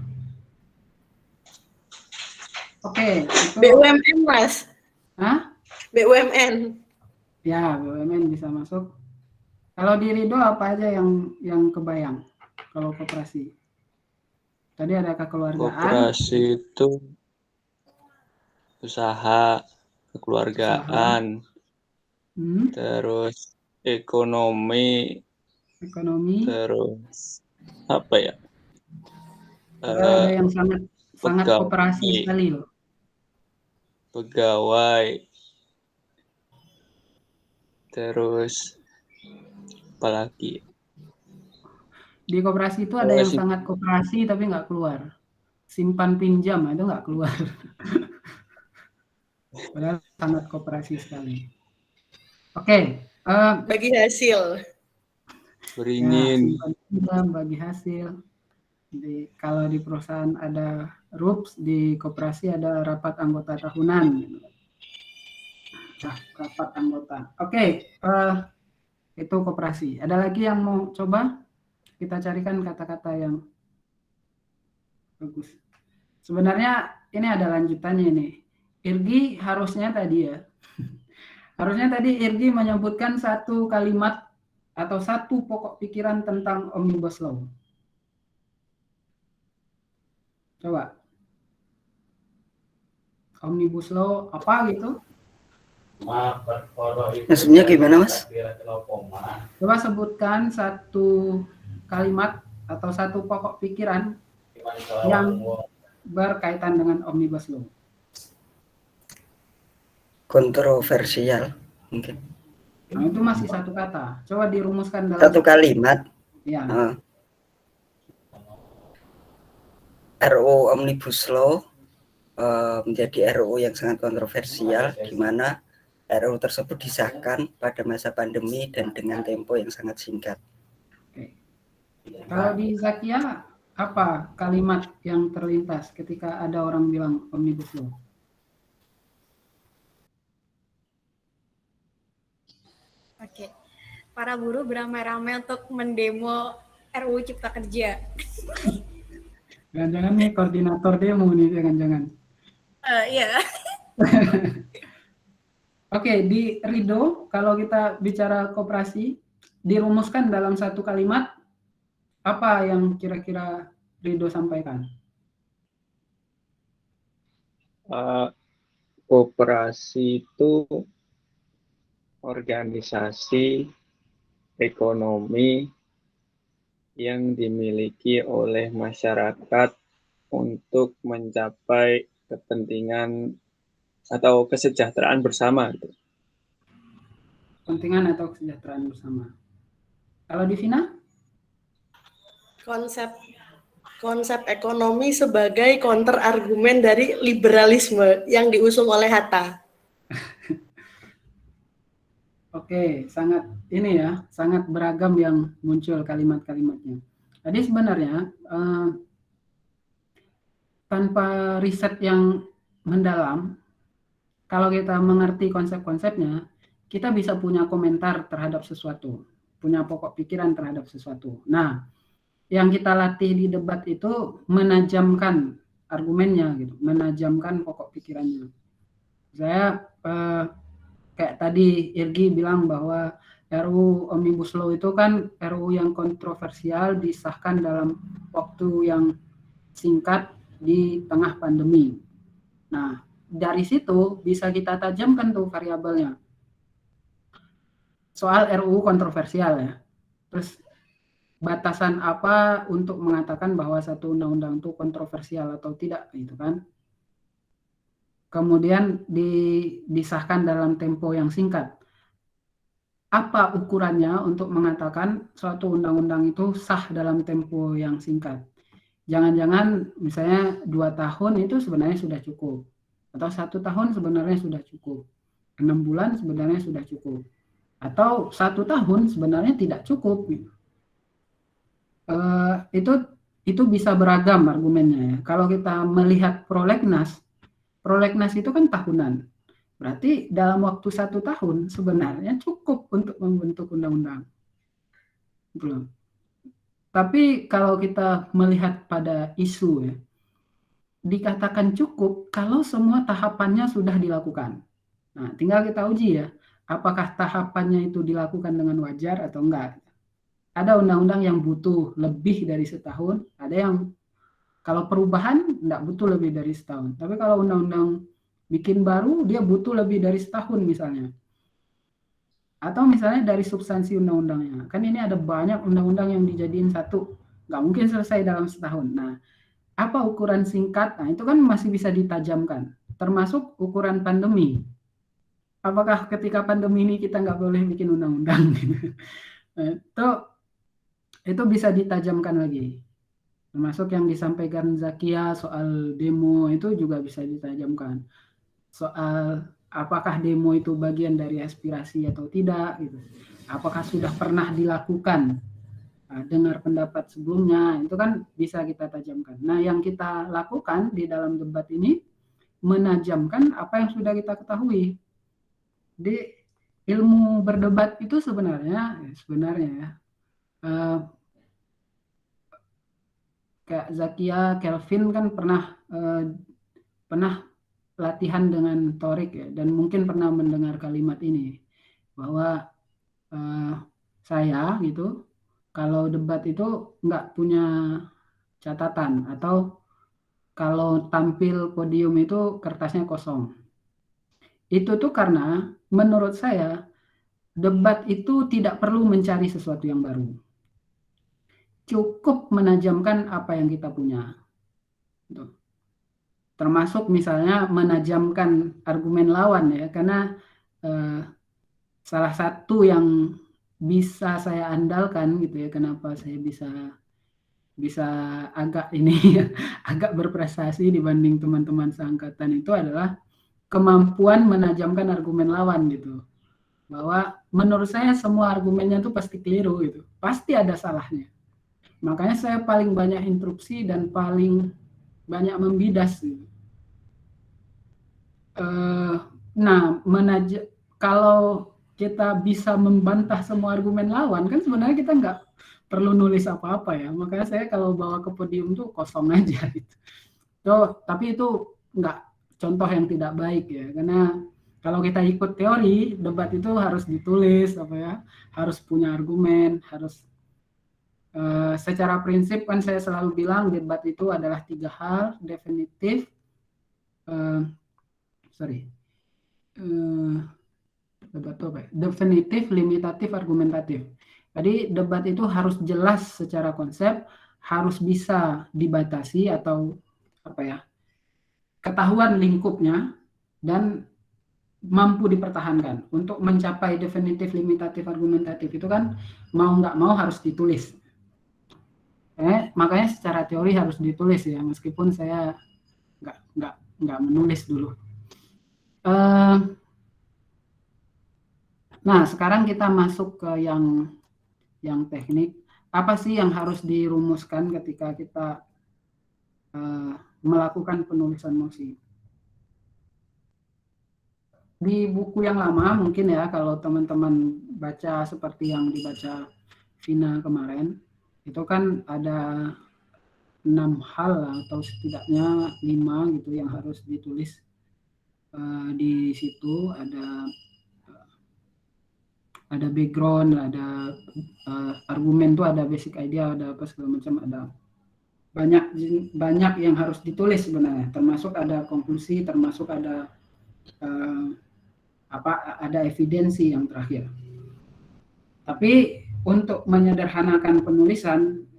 Oke, itu. BUMN, Mas. Hah? BUMN. Ya, BUMN bisa masuk. Kalau di Rido apa aja yang kebayang kalau koperasi? Tadi ada kekeluargaan. Koperasi itu usaha, kekeluargaan, terus ekonomi, terus apa ya? Ada yang sangat pegawai, koperasi sekali loh. Pegawai, terus apalagi? Di koperasi itu ada yang sangat koperasi tapi nggak keluar. Simpan pinjam itu nggak keluar. Padahal sangat koperasi sekali. Oke. Bagi hasil. Beringin. Ya, simpan pinjam, bagi hasil. Kalau di perusahaan ada RUPS, di koperasi ada rapat anggota tahunan. rapat anggota. Oke, itu koperasi. Ada lagi yang mau coba? Kita carikan kata-kata yang bagus. Sebenarnya ini ada lanjutannya nih. Irgi harusnya tadi ya. Harusnya tadi Irgi menyebutkan satu kalimat atau satu pokok pikiran tentang Omnibus Law. Coba. Omnibus Law apa gitu? Maksudnya gimana, Mas? Coba sebutkan satu kalimat atau satu pokok pikiran yang berkaitan dengan Omnibus Law. Kontroversial mungkin. Nah, itu masih satu kata. Coba dirumuskan dalam Satu kalimat. Ya. RUU Omnibus Law menjadi RUU yang sangat kontroversial, di mana RUU tersebut disahkan pada masa pandemi dan dengan tempo yang sangat singkat. Oke. Kalau di Zakia, apa kalimat yang terlintas ketika ada orang bilang Omnibus Law? Oke. Para buruh beramai-ramai untuk mendemo RUU Cipta Kerja. Jangan-jangan nih koordinator demo nih, jangan-jangan. Iya. Oke, di Rido, kalau kita bicara koperasi, dirumuskan dalam satu kalimat, apa yang kira-kira Rido sampaikan? Koperasi itu organisasi ekonomi yang dimiliki oleh masyarakat untuk mencapai kepentingan atau kesejahteraan bersama. Kepentingan atau kesejahteraan bersama. Kalau di Vina? Konsep ekonomi sebagai counter argumen dari liberalisme yang diusung oleh Hatta. Oke, sangat beragam yang muncul kalimat-kalimatnya. Jadi sebenarnya tanpa riset yang mendalam, kalau kita mengerti konsep-konsepnya, kita bisa punya komentar terhadap sesuatu, punya pokok pikiran terhadap sesuatu. Nah, yang kita latih di debat itu menajamkan argumennya, gitu, menajamkan pokok pikirannya. Saya kayak tadi Irgi bilang bahwa RUU Omnibus Law itu kan RUU yang kontroversial, disahkan dalam waktu yang singkat di tengah pandemi. Nah, dari situ bisa kita tajamkan tuh variabelnya. Soal RUU kontroversial ya. Terus batasan apa untuk mengatakan bahwa satu undang-undang itu kontroversial atau tidak gitu kan. Kemudian disahkan dalam tempo yang singkat. Apa ukurannya untuk mengatakan suatu undang-undang itu sah dalam tempo yang singkat? Jangan-jangan misalnya 2 tahun itu sebenarnya sudah cukup. Atau 1 tahun sebenarnya sudah cukup. 6 bulan sebenarnya sudah cukup. Atau 1 tahun sebenarnya tidak cukup. Itu bisa beragam argumennya ya. Kalau kita melihat prolegnas itu kan tahunan. Berarti dalam waktu 1 tahun sebenarnya cukup untuk membentuk undang-undang. Belum. Tapi kalau kita melihat pada isu ya, dikatakan cukup kalau semua tahapannya sudah dilakukan. Nah, tinggal kita uji ya, apakah tahapannya itu dilakukan dengan wajar atau enggak. Ada undang-undang yang butuh lebih dari setahun, ada yang kalau perubahan enggak butuh lebih dari setahun. Tapi kalau undang-undang bikin baru, dia butuh lebih dari setahun misalnya. Atau misalnya dari substansi undang-undangnya. Kan ini ada banyak undang-undang yang dijadiin satu. Nggak mungkin selesai dalam setahun. Nah, apa ukuran singkat? Nah, itu kan masih bisa ditajamkan. Termasuk ukuran pandemi. Apakah ketika pandemi ini kita nggak boleh bikin undang-undang? Itu bisa ditajamkan lagi. Termasuk yang disampaikan Zakia soal demo itu juga bisa ditajamkan. Soal apakah demo itu bagian dari aspirasi atau tidak gitu. Apakah sudah pernah dilakukan? Dengar pendapat sebelumnya, itu kan bisa kita tajamkan. Nah, yang kita lakukan di dalam debat ini menajamkan apa yang sudah kita ketahui. Di ilmu berdebat itu sebenarnya ya, kayak Zakia Kelvin kan pernah latihan dengan Torik ya, dan mungkin pernah mendengar kalimat ini bahwa saya gitu kalau debat itu nggak punya catatan, atau kalau tampil podium itu kertasnya kosong. Itu tuh karena menurut saya debat itu tidak perlu mencari sesuatu yang baru. Cukup menajamkan apa yang kita punya. Termasuk misalnya menajamkan argumen lawan ya, karena salah satu yang bisa saya andalkan gitu ya, kenapa saya bisa agak agak berprestasi dibanding teman-teman seangkatan itu adalah kemampuan menajamkan argumen lawan gitu. Bahwa menurut saya semua argumennya itu pasti keliru gitu, pasti ada salahnya. Makanya saya paling banyak interupsi dan paling banyak membidas gitu. Kalau kita bisa membantah semua argumen lawan, kan sebenarnya kita nggak perlu nulis apa-apa ya. Makanya saya kalau bawa ke podium tuh kosong aja gitu. Tapi itu nggak contoh yang tidak baik ya, karena kalau kita ikut teori debat itu harus ditulis harus punya argumen, harus secara prinsip kan saya selalu bilang debat itu adalah 3 hal: definitif, definitif, limitatif, argumentatif. Jadi debat itu harus jelas secara konsep, harus bisa dibatasi atau ketahuan lingkupnya, dan mampu dipertahankan. Untuk mencapai definitif, limitatif, argumentatif itu kan mau nggak mau harus ditulis. Makanya secara teori harus ditulis ya, meskipun saya nggak menulis dulu. Nah, sekarang kita masuk ke yang teknik. Apa sih yang harus dirumuskan ketika kita melakukan penulisan mosi? Di buku yang lama mungkin ya, kalau teman-teman baca seperti yang dibaca Vina kemarin, itu kan ada 6 hal atau setidaknya 5 gitu yang harus ditulis. Di situ ada background, ada argumen tuh, ada basic idea, ada apa segala macam, ada banyak yang harus ditulis sebenarnya, termasuk ada konklusi, termasuk ada ada evidensi yang terakhir. Tapi untuk menyederhanakan penulisan,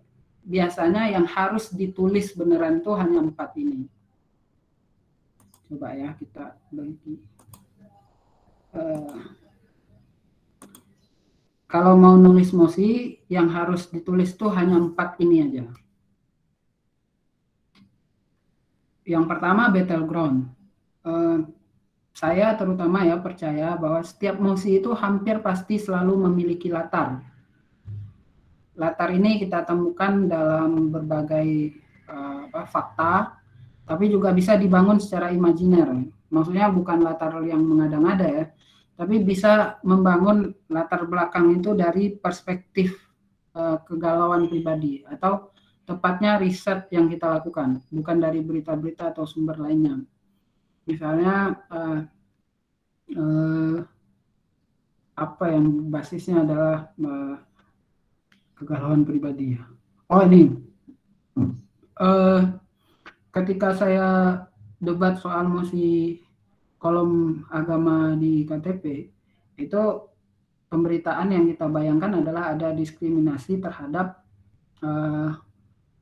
biasanya yang harus ditulis beneran tuh hanya 4 ini. Coba ya kita bagi. Kalau mau nulis mosi, yang harus ditulis tuh hanya 4 ini aja. Yang pertama battleground. Saya terutama ya percaya bahwa setiap mosi itu hampir pasti selalu memiliki latar. Latar ini kita temukan dalam berbagai fakta, tapi juga bisa dibangun secara imajiner. Maksudnya bukan latar yang mengada-ngada ya, tapi bisa membangun latar belakang itu dari perspektif kegalauan pribadi, atau tepatnya riset yang kita lakukan, bukan dari berita-berita atau sumber lainnya. Misalnya apa yang basisnya adalah kegalauan pribadi. Oh ini, ketika saya debat soal mosi kolom agama di KTP, itu pemberitaan yang kita bayangkan adalah ada diskriminasi terhadap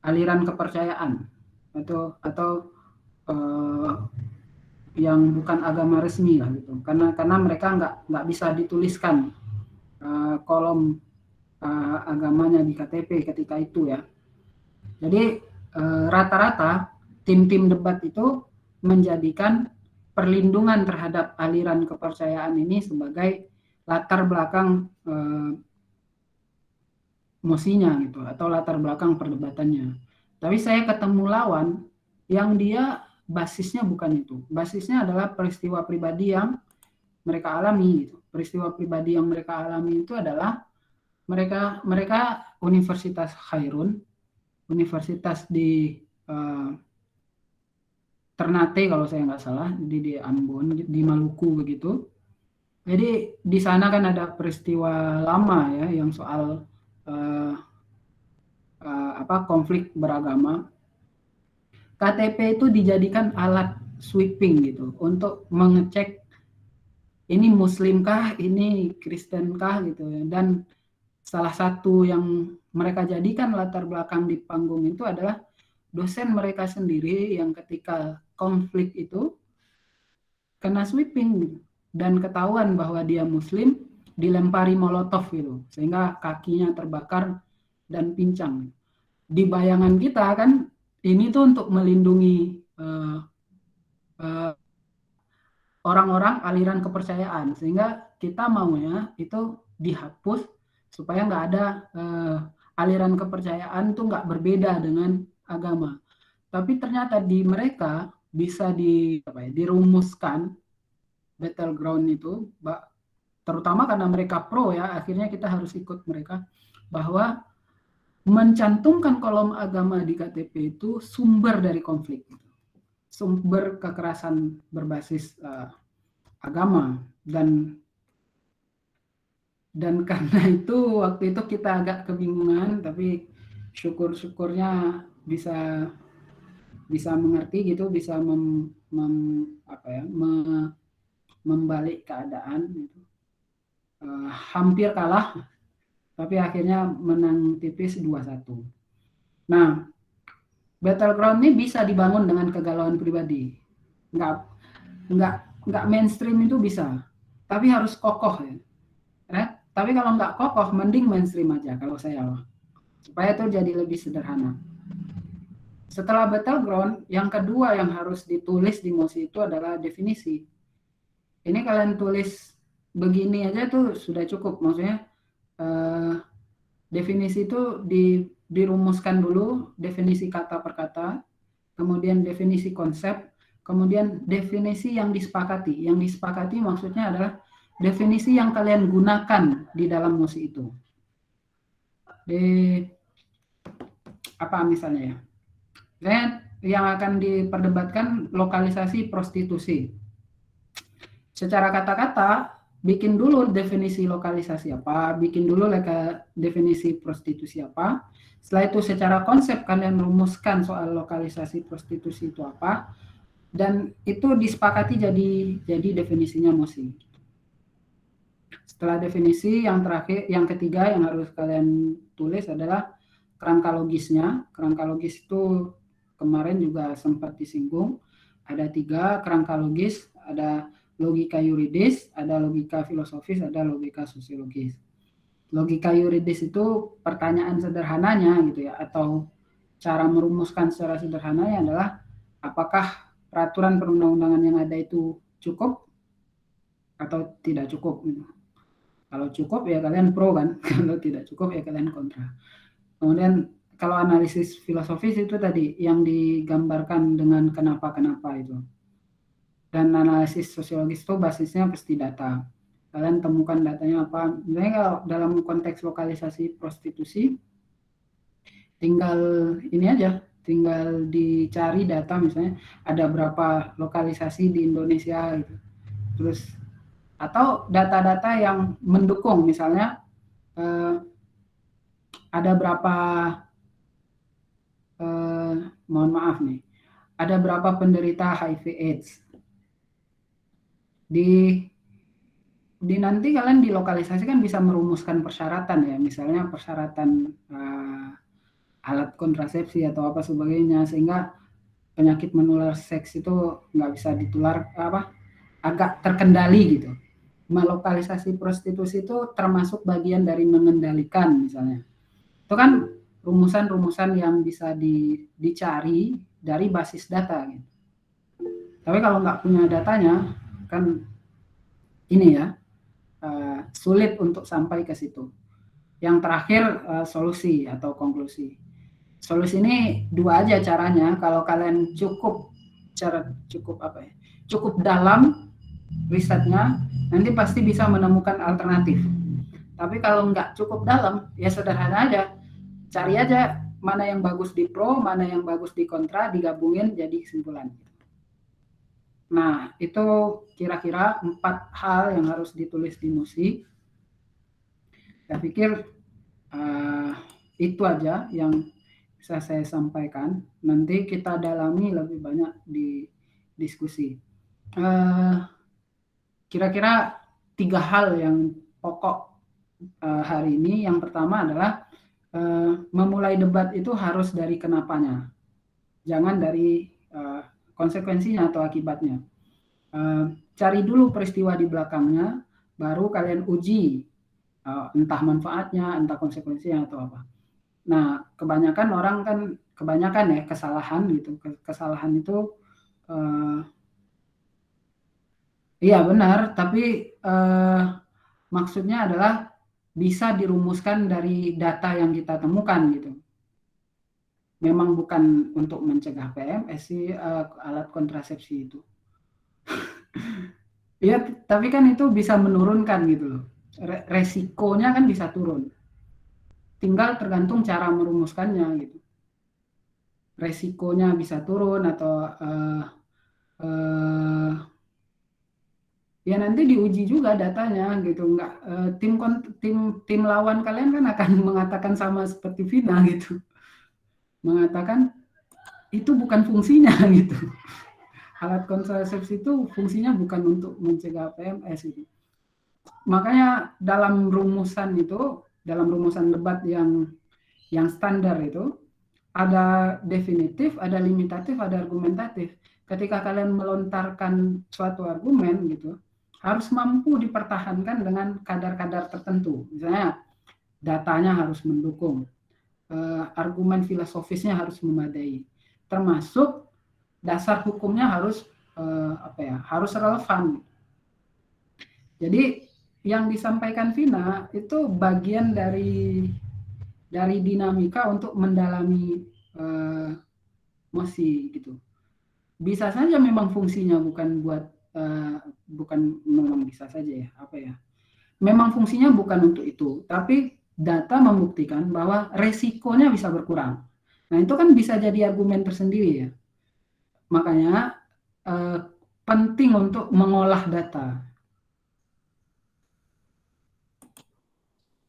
aliran kepercayaan atau yang bukan agama resmi lah gitu, karena mereka nggak bisa dituliskan kolom agamanya di KTP ketika itu ya. Jadi rata-rata tim-tim debat itu menjadikan perlindungan terhadap aliran kepercayaan ini sebagai latar belakang mosinya gitu, atau latar belakang perdebatannya. Tapi saya ketemu lawan yang dia basisnya bukan itu. Basisnya adalah peristiwa pribadi yang mereka alami gitu. Peristiwa pribadi yang mereka alami itu adalah mereka Universitas Khairun, universitas di Ternate kalau saya nggak salah, di Ambon, di Maluku begitu. Jadi di sana kan ada peristiwa lama ya yang soal konflik beragama. KTP itu dijadikan alat sweeping gitu untuk mengecek ini Muslimkah, ini Kristenkah gitu ya. Dan salah satu yang mereka jadikan latar belakang di panggung itu adalah dosen mereka sendiri yang ketika konflik itu kena sweeping dan ketahuan bahwa dia Muslim, dilempari molotov gitu sehingga kakinya terbakar dan pincang. Di bayangan kita kan ini tuh untuk melindungi orang-orang aliran kepercayaan, sehingga kita maunya itu dihapus supaya nggak ada aliran kepercayaan tuh nggak berbeda dengan agama. Tapi ternyata di mereka bisa dirumuskan battleground itu, terutama karena mereka pro ya, akhirnya kita harus ikut mereka, bahwa mencantumkan kolom agama di KTP itu sumber dari konflik, sumber kekerasan berbasis agama. Dan karena itu waktu itu kita agak kebingungan, tapi syukur-syukurnya bisa mengerti gitu, bisa membalik keadaan gitu. Hampir kalah, tapi akhirnya menang tipis 2-1. Nah, battleground ini bisa dibangun dengan kegalauan pribadi. Nggak mainstream itu bisa, tapi harus kokoh ya. Tapi kalau nggak kokoh, mending mainstream aja kalau saya, supaya itu jadi lebih sederhana. Setelah battleground, yang kedua yang harus ditulis di mosi itu adalah definisi. Ini kalian tulis begini aja tuh sudah cukup, maksudnya definisi itu dirumuskan dulu, definisi kata per kata, kemudian definisi konsep, kemudian definisi yang disepakati. Yang disepakati maksudnya adalah definisi yang kalian gunakan di dalam mosi itu. Apa misalnya ya? Yang akan diperdebatkan lokalisasi prostitusi. Secara kata-kata, bikin dulu definisi lokalisasi apa, bikin dulu definisi prostitusi apa. Setelah itu secara konsep kalian rumuskan soal lokalisasi prostitusi itu apa, dan itu disepakati jadi definisinya mosi. Setelah definisi, yang terakhir, yang ketiga yang harus kalian tulis adalah kerangka logisnya. Kerangka logis itu kemarin juga sempat disinggung. Ada 3 kerangka logis, ada logika yuridis, ada logika filosofis, ada logika sosiologis. Logika yuridis itu pertanyaan sederhananya gitu ya, atau cara merumuskan secara sederhananya adalah apakah peraturan perundang-undangan yang ada itu cukup atau tidak cukup gitu. Kalau cukup ya kalian pro kan, kalau tidak cukup ya kalian kontra. Kemudian kalau analisis filosofis itu tadi yang digambarkan dengan kenapa-kenapa itu. Dan analisis sosiologis itu basisnya pasti data. Kalian temukan datanya apa. Misalnya kalau dalam konteks lokalisasi prostitusi, tinggal ini aja, tinggal dicari data misalnya ada berapa lokalisasi di Indonesia gitu. Terus atau data-data yang mendukung, misalnya ada berapa mohon maaf nih, ada berapa penderita HIV/AIDS. Di nanti kalian di lokalisasi kan bisa merumuskan persyaratan ya, misalnya persyaratan alat kontrasepsi atau apa sebagainya, sehingga penyakit menular seks itu nggak bisa ditular agak terkendali gitu. Melokalisasi prostitusi itu termasuk bagian dari mengendalikan misalnya. Itu kan rumusan-rumusan yang bisa dicari dari basis data gitu. Tapi kalau nggak punya datanya kan ini ya, sulit untuk sampai ke situ. Yang terakhir solusi atau konklusi. Solusi ini 2 aja caranya. Kalau kalian cukup dalam risetnya, nanti pasti bisa menemukan alternatif. Tapi kalau nggak cukup dalam, ya sederhana aja, cari aja mana yang bagus di pro, mana yang bagus di kontra, digabungin jadi kesimpulan. Nah, itu kira-kira 4 hal yang harus ditulis di MUSI. Saya pikir itu aja yang bisa saya sampaikan. Nanti kita dalami lebih banyak di diskusi. Kira-kira 3 hal yang pokok hari ini. Yang pertama adalah memulai debat itu harus dari kenapanya, jangan dari konsekuensinya atau akibatnya. Cari dulu peristiwa di belakangnya, baru kalian uji entah manfaatnya, entah konsekuensinya atau apa. Nah, kebanyakan orang kan, kebanyakan ya kesalahan gitu. Kesalahan itu iya benar, tapi maksudnya adalah bisa dirumuskan dari data yang kita temukan gitu. Memang bukan untuk mencegah PMS sih alat kontrasepsi itu. Ya, tapi kan itu bisa menurunkan gitu loh. Resikonya kan bisa turun. Tinggal tergantung cara merumuskannya gitu. Resikonya bisa turun atau ya nanti diuji juga datanya gitu. Enggak tim lawan kalian kan akan mengatakan sama seperti Vina gitu. Mengatakan itu bukan fungsinya gitu. Alat kontrasepsi itu fungsinya bukan untuk mencegah PMS gitu. Makanya dalam rumusan itu, dalam rumusan debat yang standar itu ada definitif, ada limitatif, ada argumentatif. Ketika kalian melontarkan suatu argumen gitu, harus mampu dipertahankan dengan kadar-kadar tertentu. Misalnya datanya harus mendukung, argumen filosofisnya harus memadai, termasuk dasar hukumnya harus harus relevan. Jadi yang disampaikan Vina itu bagian dari dinamika untuk mendalami mosi gitu. Bisa saja memang fungsinya bukan buat bukan memang bisa saja ya memang fungsinya bukan untuk itu, tapi data membuktikan bahwa resikonya bisa berkurang. Nah, itu kan bisa jadi argumen tersendiri ya. Makanya penting untuk mengolah data.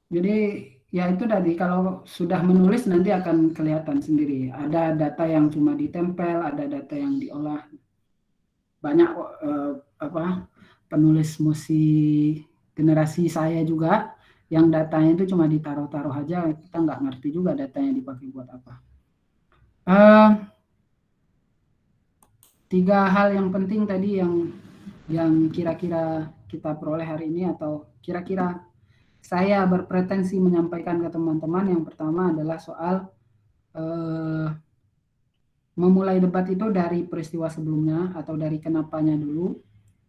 Jadi ya itu tadi, kalau sudah menulis nanti akan kelihatan sendiri. Ada data yang cuma ditempel, ada data yang diolah. Banyak penulis MUSI generasi saya juga yang datanya itu cuma ditaruh-taruh aja, kita nggak ngerti juga datanya dipakai buat apa. 3 hal yang penting tadi yang kira-kira kita peroleh hari ini, atau kira-kira saya berpretensi menyampaikan ke teman-teman. Yang pertama adalah soal memulai debat itu dari peristiwa sebelumnya atau dari kenapanya dulu.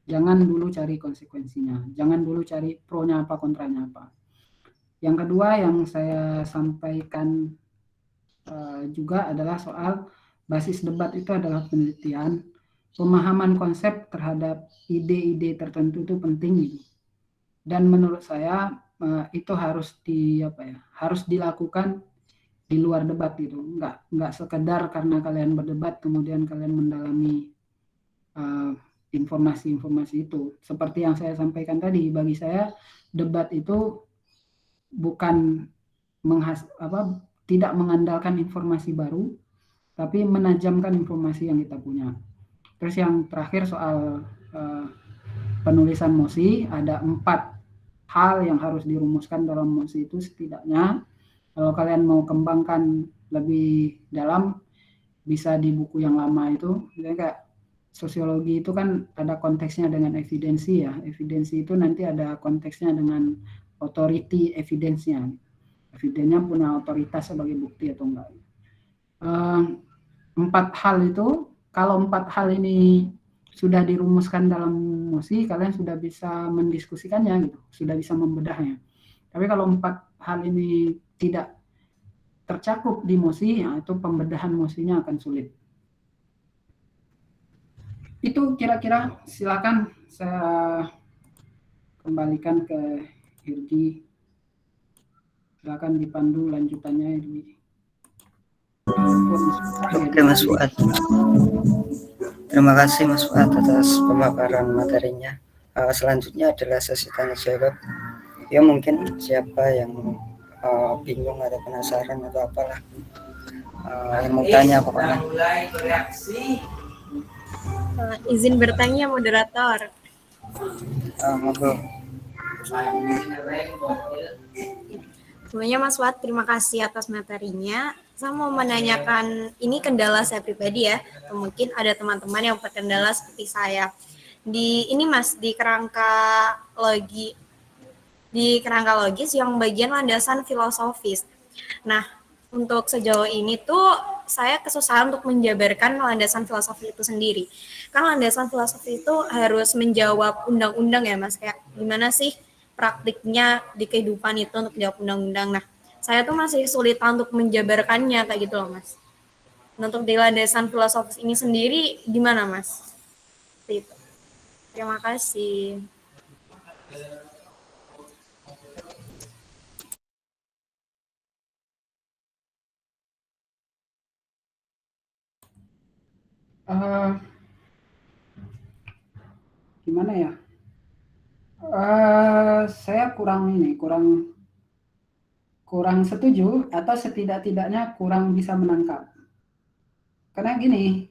Jangan dulu cari konsekuensinya, jangan dulu cari pro-nya apa, kontranya apa. Yang kedua yang saya sampaikan juga adalah soal basis debat itu adalah penelitian. Pemahaman konsep terhadap ide-ide tertentu itu penting gitu. Dan menurut saya itu harus harus dilakukan di luar debat gitu. Nggak sekedar karena kalian berdebat kemudian kalian mendalami informasi-informasi itu. Seperti yang saya sampaikan tadi, bagi saya debat itu bukan tidak mengandalkan informasi baru, tapi menajamkan informasi yang kita punya. Terus yang terakhir soal penulisan mosi, ada 4 hal yang harus dirumuskan dalam mosi itu setidaknya. Kalau kalian mau kembangkan lebih dalam, bisa di buku yang lama itu. Jadi kayak sosiologi itu kan ada konteksnya dengan evidensi ya. Evidensi itu nanti ada konteksnya dengan authority evidence-nya. Evidensinya punya otoritas sebagai bukti atau enggak. 4 hal itu, kalau 4 hal ini sudah dirumuskan dalam mosi, kalian sudah bisa mendiskusikannya gitu, sudah bisa membedahnya. Tapi kalau 4 hal ini tidak tercakup di mosi, ya itu pembedahan mosinya akan sulit. Itu kira-kira, silakan saya kembalikan ke Irgi. Silakan dipandu lanjutannya Irgi. Oke Mas Fuad. Terima kasih Mas Fuad atas pemaparan materinya. Selanjutnya adalah sesi tanya jawab. Ya mungkin siapa yang bingung atau penasaran atau apalah yang mau tanya pokoknya. Izin bertanya moderator. Monggo. Semuanya Mas Fuad, terima kasih atas materinya. Saya mau menanyakan, ini kendala saya pribadi ya, atau mungkin ada teman-teman yang berkendala seperti saya. Ini Mas, di kerangka logis yang bagian landasan filosofis. Nah, untuk sejauh ini tuh saya kesusahan untuk menjabarkan landasan filosofi itu sendiri. Kan landasan filosofi itu harus menjawab undang-undang ya Mas, kayak gimana sih praktiknya di kehidupan itu untuk jawab undang-undang. Nah, saya tuh masih sulitan untuk menjabarkannya kayak gitu loh Mas. Untuk di landasan filosofis ini sendiri gimana Mas? Seperti itu. Terima kasih. Gimana ya? Saya kurang setuju atau setidak-tidaknya kurang bisa menangkap. Karena gini,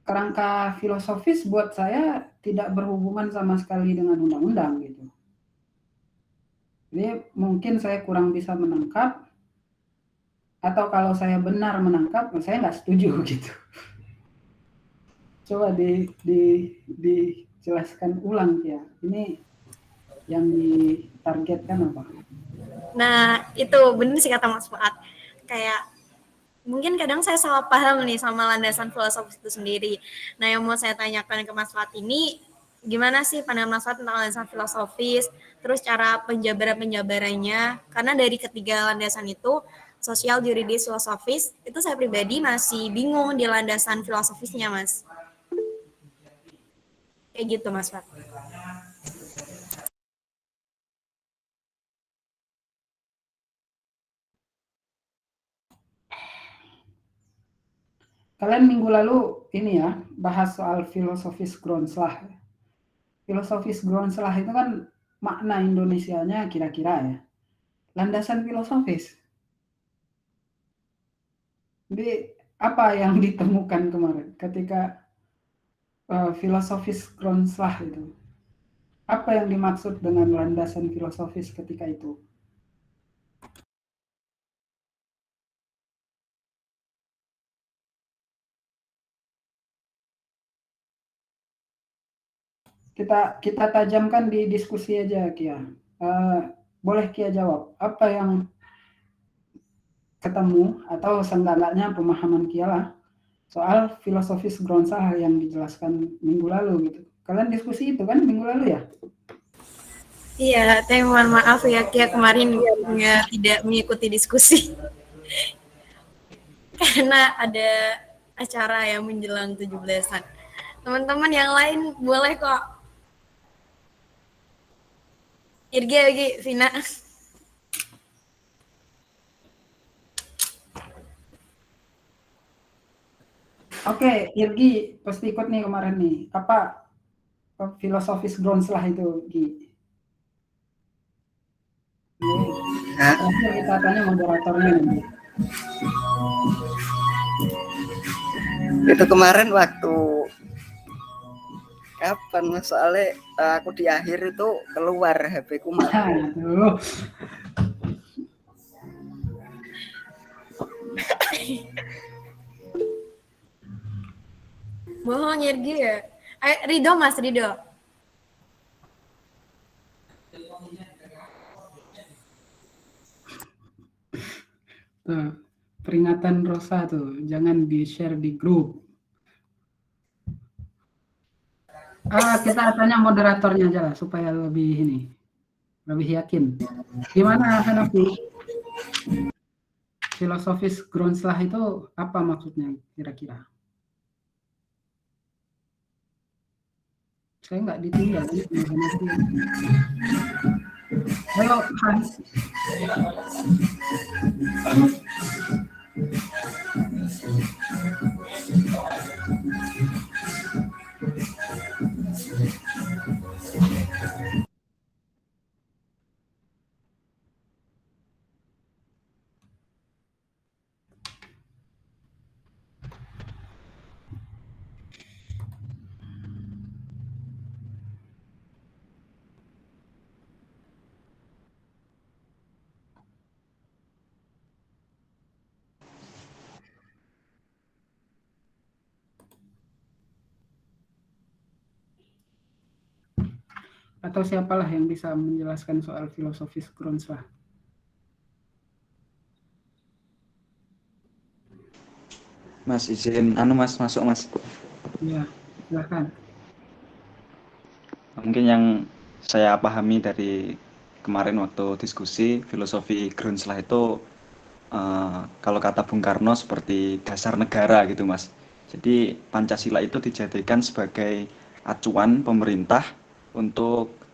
kerangka filosofis buat saya tidak berhubungan sama sekali dengan undang-undang gitu. Jadi mungkin saya kurang bisa menangkap, atau kalau saya benar menangkap, saya nggak setuju gitu. Coba dijelaskan ulang ya. Ini yang ditargetkan apa? Nah, itu benar sih kata Mas Fuad. Kayak mungkin kadang saya salah paham nih sama landasan filosofis itu sendiri. Nah, yang mau saya tanyakan ke Mas Fuad ini, gimana sih pandangan Mas Fuad tentang landasan filosofis, terus cara penjabarannya, karena dari ketiga landasan itu, sosial, yuridis, filosofis, itu saya pribadi masih bingung di landasan filosofisnya, Mas. Kayak gitu, Mas Fuad. Kalian minggu lalu ini ya bahas soal filosofis Grundslag. Filosofis Grundslag itu kan makna Indonesianya kira-kira ya. Landasan filosofis. Jadi apa yang ditemukan kemarin ketika filosofis Grundslag itu? Apa yang dimaksud dengan landasan filosofis ketika itu? Kita tajamkan di diskusi aja Kia. Boleh Kia jawab apa yang ketemu atau seenggaknya pemahaman Kia lah soal filosofis Grundslag yang dijelaskan minggu lalu gitu. Kalian diskusi itu kan minggu lalu ya? Iya, tapi mohon maaf ya Kia kemarin tidak mengikuti diskusi karena ada acara yang menjelang 17-an. Teman-teman yang lain boleh kok. Irgi, Vina. Oke, Irgi pasti ikut nih kemarin nih. Apa filosofis Grundslag itu, Gi? Ini kita tanya moderatornya nih. Itu kemarin waktu kapan Mas, soalnya aku di akhir itu keluar HP ku mati. Aduh. Bohong Irgi ya. Ridho Mas, Ridho. Tuh, peringatan Rosa tuh, jangan di-share di grup. Kita tanya moderatornya aja lah supaya lebih yakin. Gimana Hanafi? Filosofis Grundslag itu apa maksudnya kira-kira? Saya nggak ditinggal. Ayo, Hans. Atau siapalah yang bisa menjelaskan soal filosofis Grundzlah? Mas izin Mas masuk Mas. Ya, silakan. Mungkin yang saya pahami dari kemarin waktu diskusi filosofi Grundzlah itu kalau kata Bung Karno seperti dasar negara gitu Mas. Jadi Pancasila itu dijadikan sebagai acuan pemerintah untuk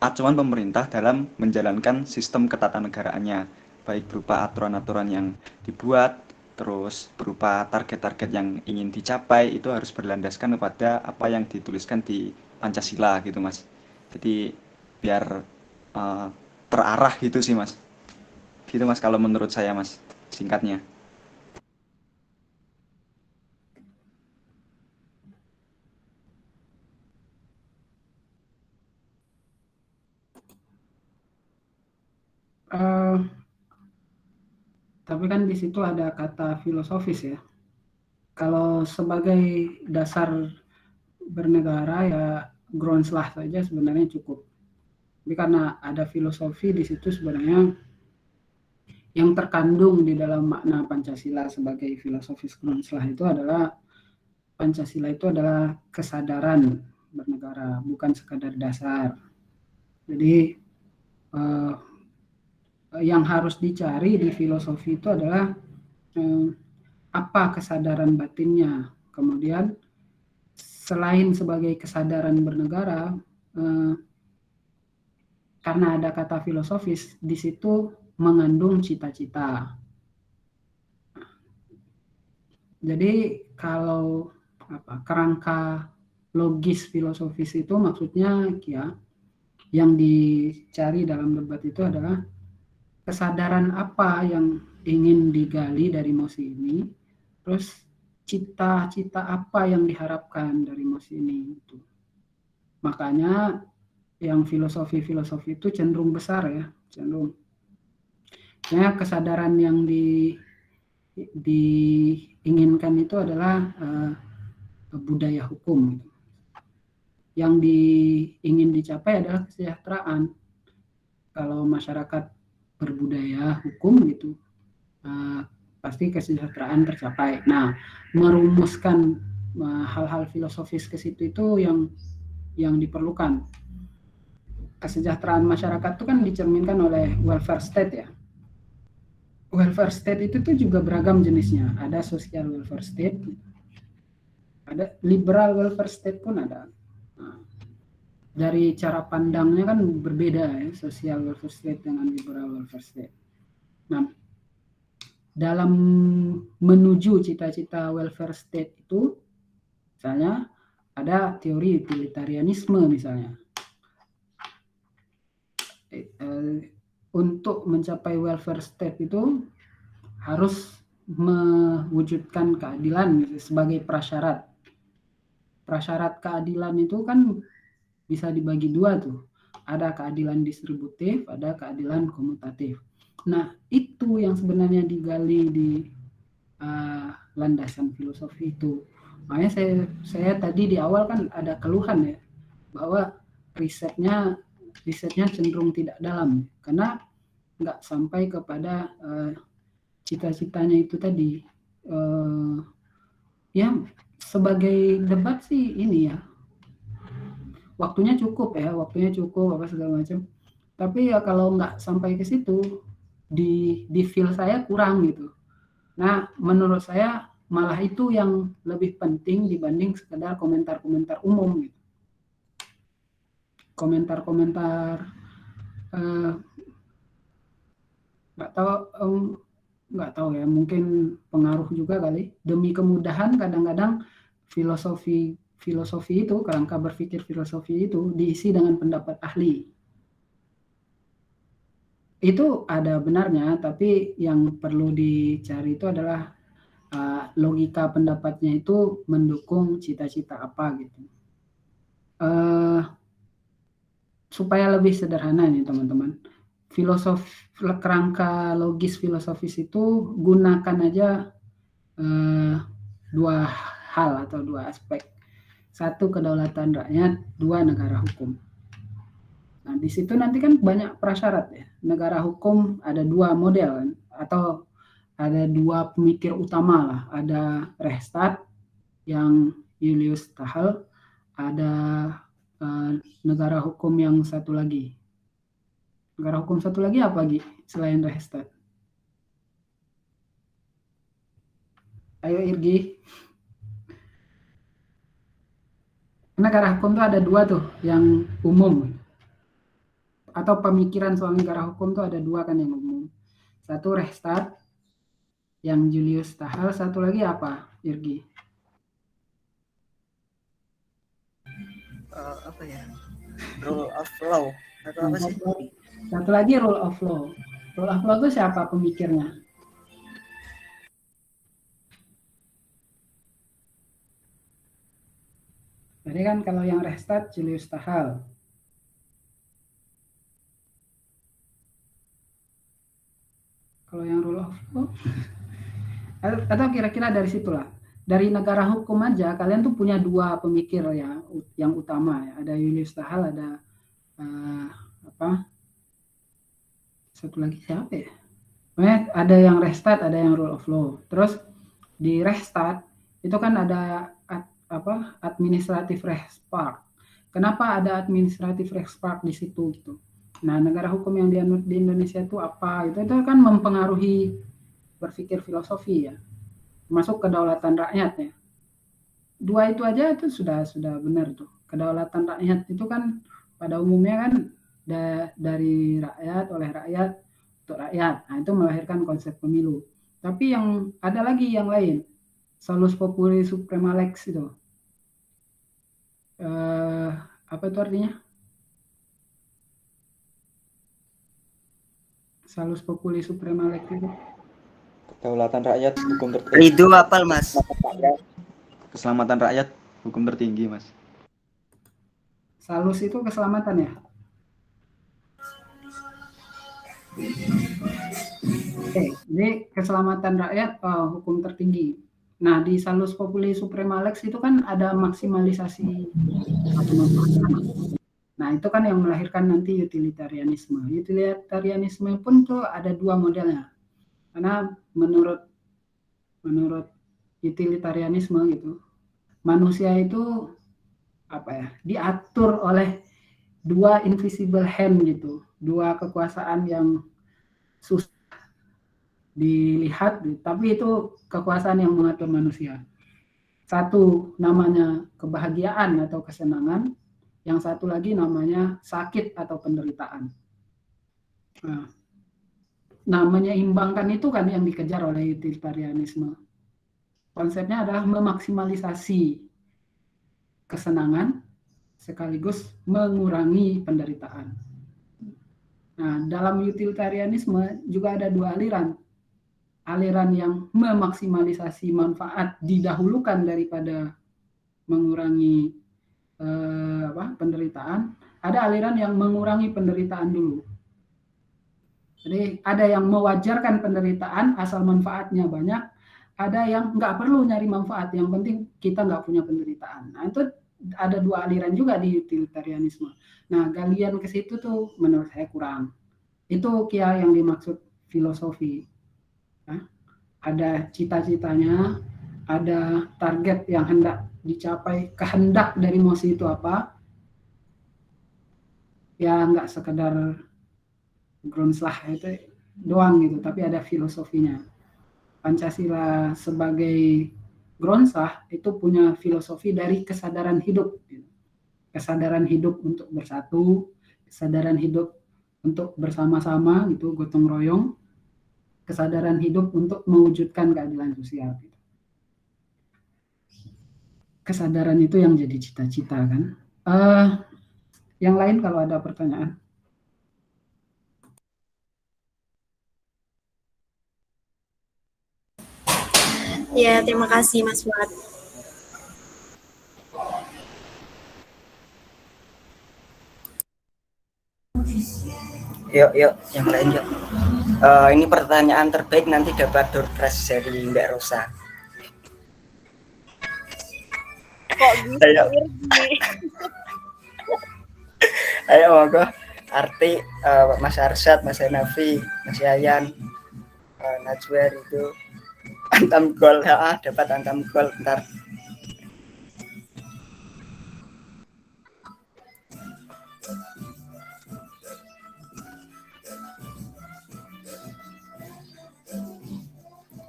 acuan pemerintah dalam menjalankan sistem ketatanegaraannya, baik berupa aturan-aturan yang dibuat, terus berupa target-target yang ingin dicapai, itu harus berlandaskan kepada apa yang dituliskan di Pancasila gitu Mas. Jadi biar terarah gitu sih Mas. Gitu Mas kalau menurut saya Mas, singkatnya. Tapi kan di situ ada kata filosofis ya. Kalau sebagai dasar bernegara ya Grundzlah saja sebenarnya cukup. Tapi karena ada filosofi di situ sebenarnya yang terkandung di dalam makna Pancasila sebagai filosofis Grundzlah itu adalah Pancasila itu adalah kesadaran bernegara, bukan sekadar dasar. Jadi yang harus dicari di filosofi itu adalah apa kesadaran batinnya. Kemudian selain sebagai kesadaran bernegara, karena ada kata filosofis, di situ mengandung cita-cita. Jadi kalau kerangka logis filosofis itu maksudnya ya yang dicari dalam debat itu adalah kesadaran apa yang ingin digali dari mosi ini, terus cita-cita apa yang diharapkan dari mosi ini. Itu. Makanya yang filosofi-filosofi itu cenderung besar ya, cenderung. Ya, kesadaran yang diinginkan itu adalah budaya hukum. Yang ingin dicapai adalah kesejahteraan. Kalau masyarakat berbudaya hukum gitu, pasti kesejahteraan tercapai. Nah, merumuskan hal-hal filosofis ke situ itu yang diperlukan. Kesejahteraan masyarakat itu kan dicerminkan oleh welfare state ya. Welfare state itu tuh juga beragam jenisnya. Ada social welfare state, ada liberal welfare state pun ada. Nah, dari cara pandangnya kan berbeda ya, social welfare state dengan liberal welfare state. Nah, dalam menuju cita-cita welfare state itu, misalnya ada teori utilitarianisme misalnya. Untuk mencapai welfare state itu harus mewujudkan keadilan sebagai prasyarat. Prasyarat keadilan itu kan bisa dibagi dua tuh. Ada keadilan distributif, ada keadilan komutatif. Nah, itu yang sebenarnya digali di landasan filosofi itu. Makanya saya tadi di awal kan ada keluhan ya, bahwa risetnya cenderung tidak dalam, karena nggak sampai kepada cita-citanya itu tadi. Ya, sebagai debat sih ini ya, waktunya cukup apa segala macam. Tapi ya kalau nggak sampai ke situ, di feel saya kurang gitu. Nah, menurut saya malah itu yang lebih penting dibanding sekedar komentar-komentar umum gitu. komentar-komentar nggak tahu ya, mungkin pengaruh juga kali. Demi kemudahan kadang-kadang filosofi itu, kerangka berpikir filosofi itu diisi dengan pendapat ahli. Itu ada benarnya, tapi yang perlu dicari itu adalah logika pendapatnya itu mendukung cita-cita apa gitu. Supaya lebih sederhana nih teman-teman, kerangka logis filosofis itu gunakan aja dua hal atau dua aspek. Satu, kedaulatan rakyat, dua, negara hukum. Nah, di situ nanti kan banyak prasyarat ya. Negara hukum ada dua model kan, atau ada dua pemikir utama lah. Ada Reichstadt yang Julius Stahl, ada negara hukum yang satu lagi. Negara hukum satu lagi apa lagi selain Reichstadt? Ayo Irgi. Negara hukum tuh ada dua tuh yang umum. Atau pemikiran soal negara hukum tuh ada dua kan yang umum. Satu Reichstadt yang Julius Stahl, satu lagi apa, Irgi? Apa ya? Rule of law atau apa sih? Satu lagi rule of law. Rule of law itu siapa pemikirnya? Jadi kan kalau yang Reichstadt Julius Stahl. Kalau yang rule of law, atau kira-kira dari situlah. Dari negara hukum aja kalian tuh punya dua pemikir ya yang utama ya. Ada Julius Stahl, ada satu lagi siapa ya? Ada yang Reichstadt, ada yang rule of law. Terus di Reichstadt itu kan ada administratif Rechtspraak. Kenapa ada administratif Rechtspraak di situ gitu? Nah, negara hukum yang dianut di Indonesia itu apa? Itu kan mempengaruhi berpikir filosofi ya. Masuk kedaulatan rakyat ya. Dua itu aja itu sudah benar tuh. Kedaulatan rakyat itu kan pada umumnya kan dari rakyat, oleh rakyat, untuk rakyat. Nah, itu melahirkan konsep pemilu. Tapi yang ada lagi yang lain. Salus populi suprema lex itu. Apa itu artinya? Salus populi suprema lex itu. Kedaulatan rakyat, hukum tertinggi. Ridho apal Mas. Keselamatan rakyat, hukum tertinggi Mas. Salus itu keselamatan ya? Oke, jadi keselamatan rakyat hukum tertinggi. Nah, di Salus Populi Suprema Lex itu kan ada maksimalisasi. Nah, itu kan yang melahirkan nanti utilitarianisme. Utilitarianisme pun tuh ada dua modelnya. Karena menurut utilitarianisme gitu, manusia itu diatur oleh dua invisible hand gitu, dua kekuasaan yang susah dilihat, tapi itu kekuasaan yang mengatur manusia. Satu namanya kebahagiaan atau kesenangan, yang satu lagi namanya sakit atau penderitaan. Nah, menyeimbangkan itu kan yang dikejar oleh utilitarianisme. Konsepnya adalah memaksimalisasi kesenangan sekaligus mengurangi penderitaan. Nah, dalam utilitarianisme juga ada dua aliran. Aliran yang memaksimalisasi manfaat didahulukan daripada mengurangi penderitaan. Ada aliran yang mengurangi penderitaan dulu. Jadi ada yang mewajarkan penderitaan asal manfaatnya banyak, ada yang nggak perlu nyari manfaat, yang penting kita nggak punya penderitaan. Nah, itu ada dua aliran juga di utilitarianisme. Nah, galian ke situ tuh menurut saya kurang. Itu Kia yang dimaksud filosofi. Nah, ada cita-citanya, ada target yang hendak dicapai, kehendak dari mosi itu apa? Ya nggak sekedar Grundslag itu doang gitu, tapi ada filosofinya. Pancasila sebagai Grundslag itu punya filosofi dari kesadaran hidup. Gitu. kesadaran hidup untuk bersatu, kesadaran hidup untuk bersama-sama gitu, gotong royong, kesadaran hidup untuk mewujudkan keadilan sosial. Gitu. Kesadaran itu yang jadi cita-cita kan. Yang lain kalau ada pertanyaan. Ya, terima kasih Mas Fuad. Yuk, yang lain yuk. Ini pertanyaan terbaik nanti dapat door prize dari Mbak Rosa. Kok bisa Ayo monggo. Arti Mas Arsyad, Mas Hanafi, Mas Yayan, Najwa itu antam gol, dapat antam gol ntar.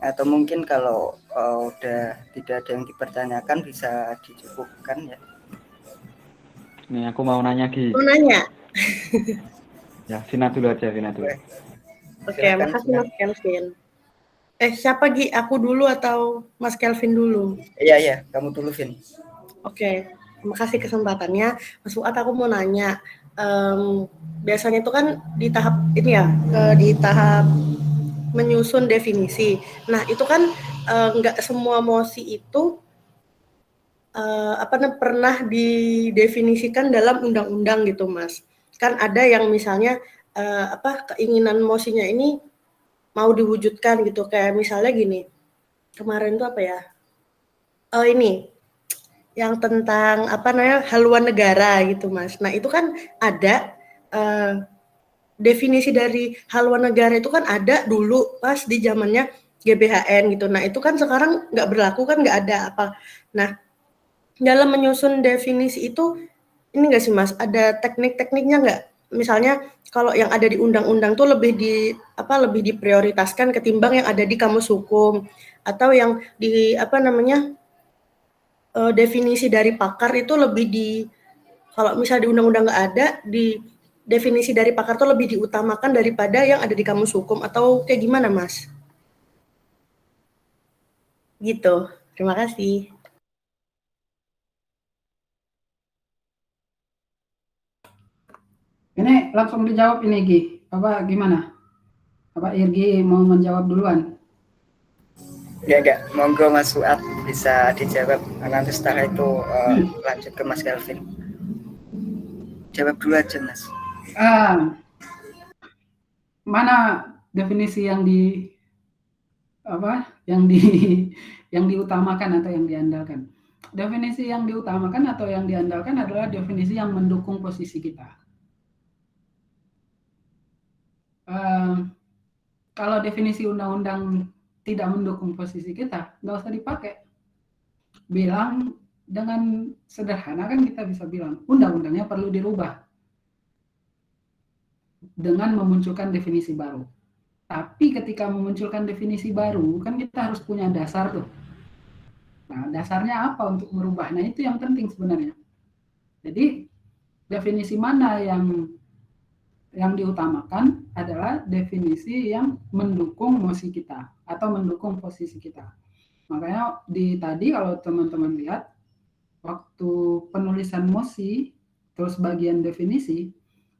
Atau mungkin kalau udah tidak ada yang dipertanyakan bisa dicukupkan ya. Nih aku mau nanya Gi. Mau nanya? Ya, Vina dulu aja, Vina dulu. Oke, makasih Mas Kelvin. Siapa Gi? Aku dulu atau Mas Kelvin dulu? Iya, kamu dulu Vin. Oke, makasih kesempatannya. Mas Fuad, aku mau nanya. Biasanya itu kan di tahap ini ya, di tahap menyusun definisi. Nah, itu kan nggak semua mosi itu pernah didefinisikan dalam undang-undang gitu, Mas. Kan ada yang misalnya keinginan mosinya ini mau diwujudkan gitu, kayak misalnya gini. Kemarin tuh apa ya? Ini yang tentang haluan negara gitu, Mas. Nah, itu kan ada definisi dari haluan negara itu kan ada dulu pas di zamannya GBHN gitu. Nah, itu kan sekarang nggak berlaku kan, nggak ada apa. Nah, dalam menyusun definisi itu ini nggak sih Mas, ada teknik-tekniknya nggak? Misalnya kalau yang ada di undang-undang tuh lebih diprioritaskan ketimbang yang ada di kamus hukum, atau yang di definisi dari pakar itu lebih kalau misalnya di undang-undang nggak ada, di definisi dari pakar itu lebih diutamakan daripada yang ada di kamus hukum, atau kayak gimana, Mas? Gitu. Terima kasih. Ini langsung dijawab ini Gi. Apa gimana? Apa Irgi mau menjawab duluan? Enggak. Monggo Mas Fuad bisa dijawab. Nanti setelah itu lanjut ke Mas Kelvin. Jawab dulu aja, Mas. Mana definisi yang diutamakan atau yang diandalkan? Definisi yang diutamakan atau yang diandalkan adalah definisi yang mendukung posisi kita. Kalau definisi undang-undang tidak mendukung posisi kita, nggak usah dipakai. Bilang dengan sederhana kan kita bisa bilang undang-undangnya perlu dirubah dengan memunculkan definisi baru. Tapi ketika memunculkan definisi baru, kan kita harus punya dasar tuh. Nah, dasarnya apa untuk merubah? Nah, itu yang penting sebenarnya. Jadi, definisi mana yang diutamakan adalah definisi yang mendukung mosi kita atau mendukung posisi kita. Makanya tadi kalau teman-teman lihat, waktu penulisan mosi, terus bagian definisi,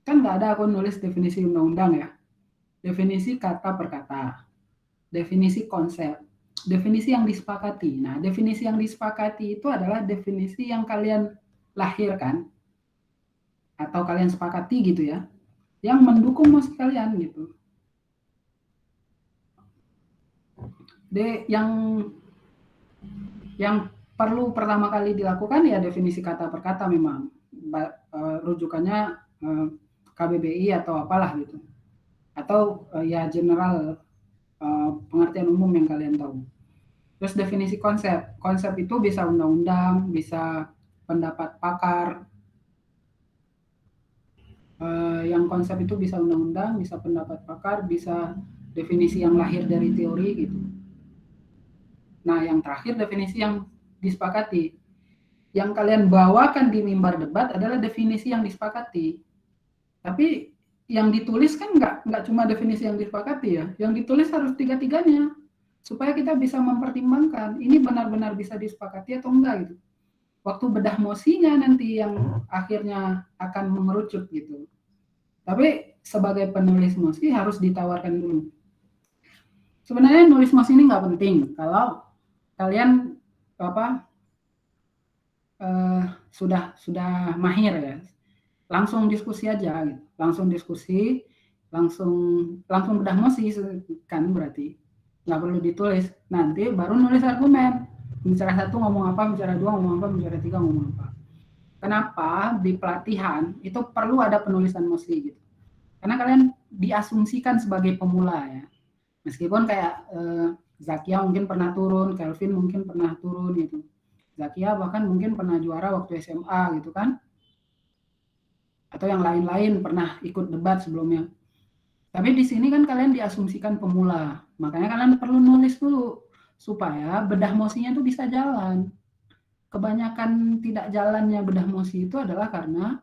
kan nggak ada aku nulis definisi undang-undang ya. Definisi kata per kata, definisi konsep, definisi yang disepakati. Nah, definisi yang disepakati itu adalah definisi yang kalian lahirkan atau kalian sepakati gitu ya, yang mendukung mosi kalian gitu. Yang perlu pertama kali dilakukan ya definisi kata per kata memang. Rujukannya KBBI atau apalah gitu. Atau ya general pengertian umum yang kalian tahu. Terus definisi konsep. Konsep itu bisa undang-undang, bisa pendapat pakar. Yang konsep itu bisa undang-undang, bisa pendapat pakar, bisa definisi yang lahir dari teori gitu. Nah, yang terakhir definisi yang disepakati. yang kalian bawakan di mimbar debat adalah definisi yang disepakati. Tapi yang ditulis kan nggak cuma definisi yang disepakati ya, yang ditulis harus tiga-tiganya supaya kita bisa mempertimbangkan ini benar-benar bisa disepakati atau enggak gitu. Waktu bedah mosinya nanti yang akhirnya akan mengerucut gitu. Tapi sebagai penulis mosi harus ditawarkan dulu. Sebenarnya nulis mosi ini nggak penting kalau kalian sudah mahir ya. Langsung diskusi aja gitu. Langsung diskusi, langsung bedah mosi kan berarti nggak perlu ditulis. Nanti baru nulis argumen. Bicara 1 ngomong apa, bicara 2 ngomong apa, bicara 3 ngomong apa. Kenapa di pelatihan itu perlu ada penulisan mosi gitu? Karena kalian diasumsikan sebagai pemula ya. Meskipun kayak Zakia mungkin pernah turun, Kelvin mungkin pernah turun gitu. Zakia bahkan mungkin pernah juara waktu SMA gitu kan. Atau yang lain-lain pernah ikut debat sebelumnya. Tapi di sini kan kalian diasumsikan pemula. Makanya kalian perlu nulis dulu supaya bedah mosinya itu bisa jalan. Kebanyakan tidak jalannya bedah mosi itu adalah karena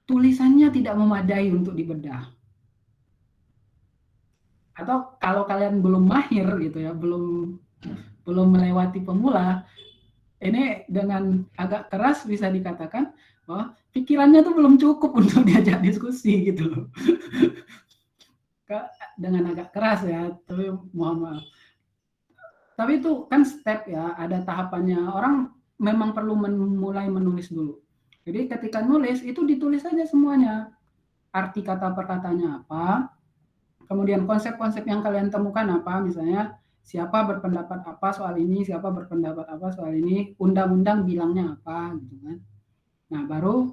tulisannya tidak memadai untuk dibedah. Atau kalau kalian belum mahir gitu ya, belum melewati pemula, ini dengan agak keras bisa dikatakan bahwa pikirannya tuh belum cukup untuk diajak diskusi gitu loh. Dengan agak keras ya, tapi mohon maaf. Tapi itu kan step ya, ada tahapannya. Orang memang perlu mulai menulis dulu. Jadi ketika nulis itu ditulis aja semuanya. Arti kata perkataannya apa, kemudian konsep-konsep yang kalian temukan apa, misalnya siapa berpendapat apa soal ini, siapa berpendapat apa soal ini, undang-undang bilangnya apa gitu kan. Nah baru,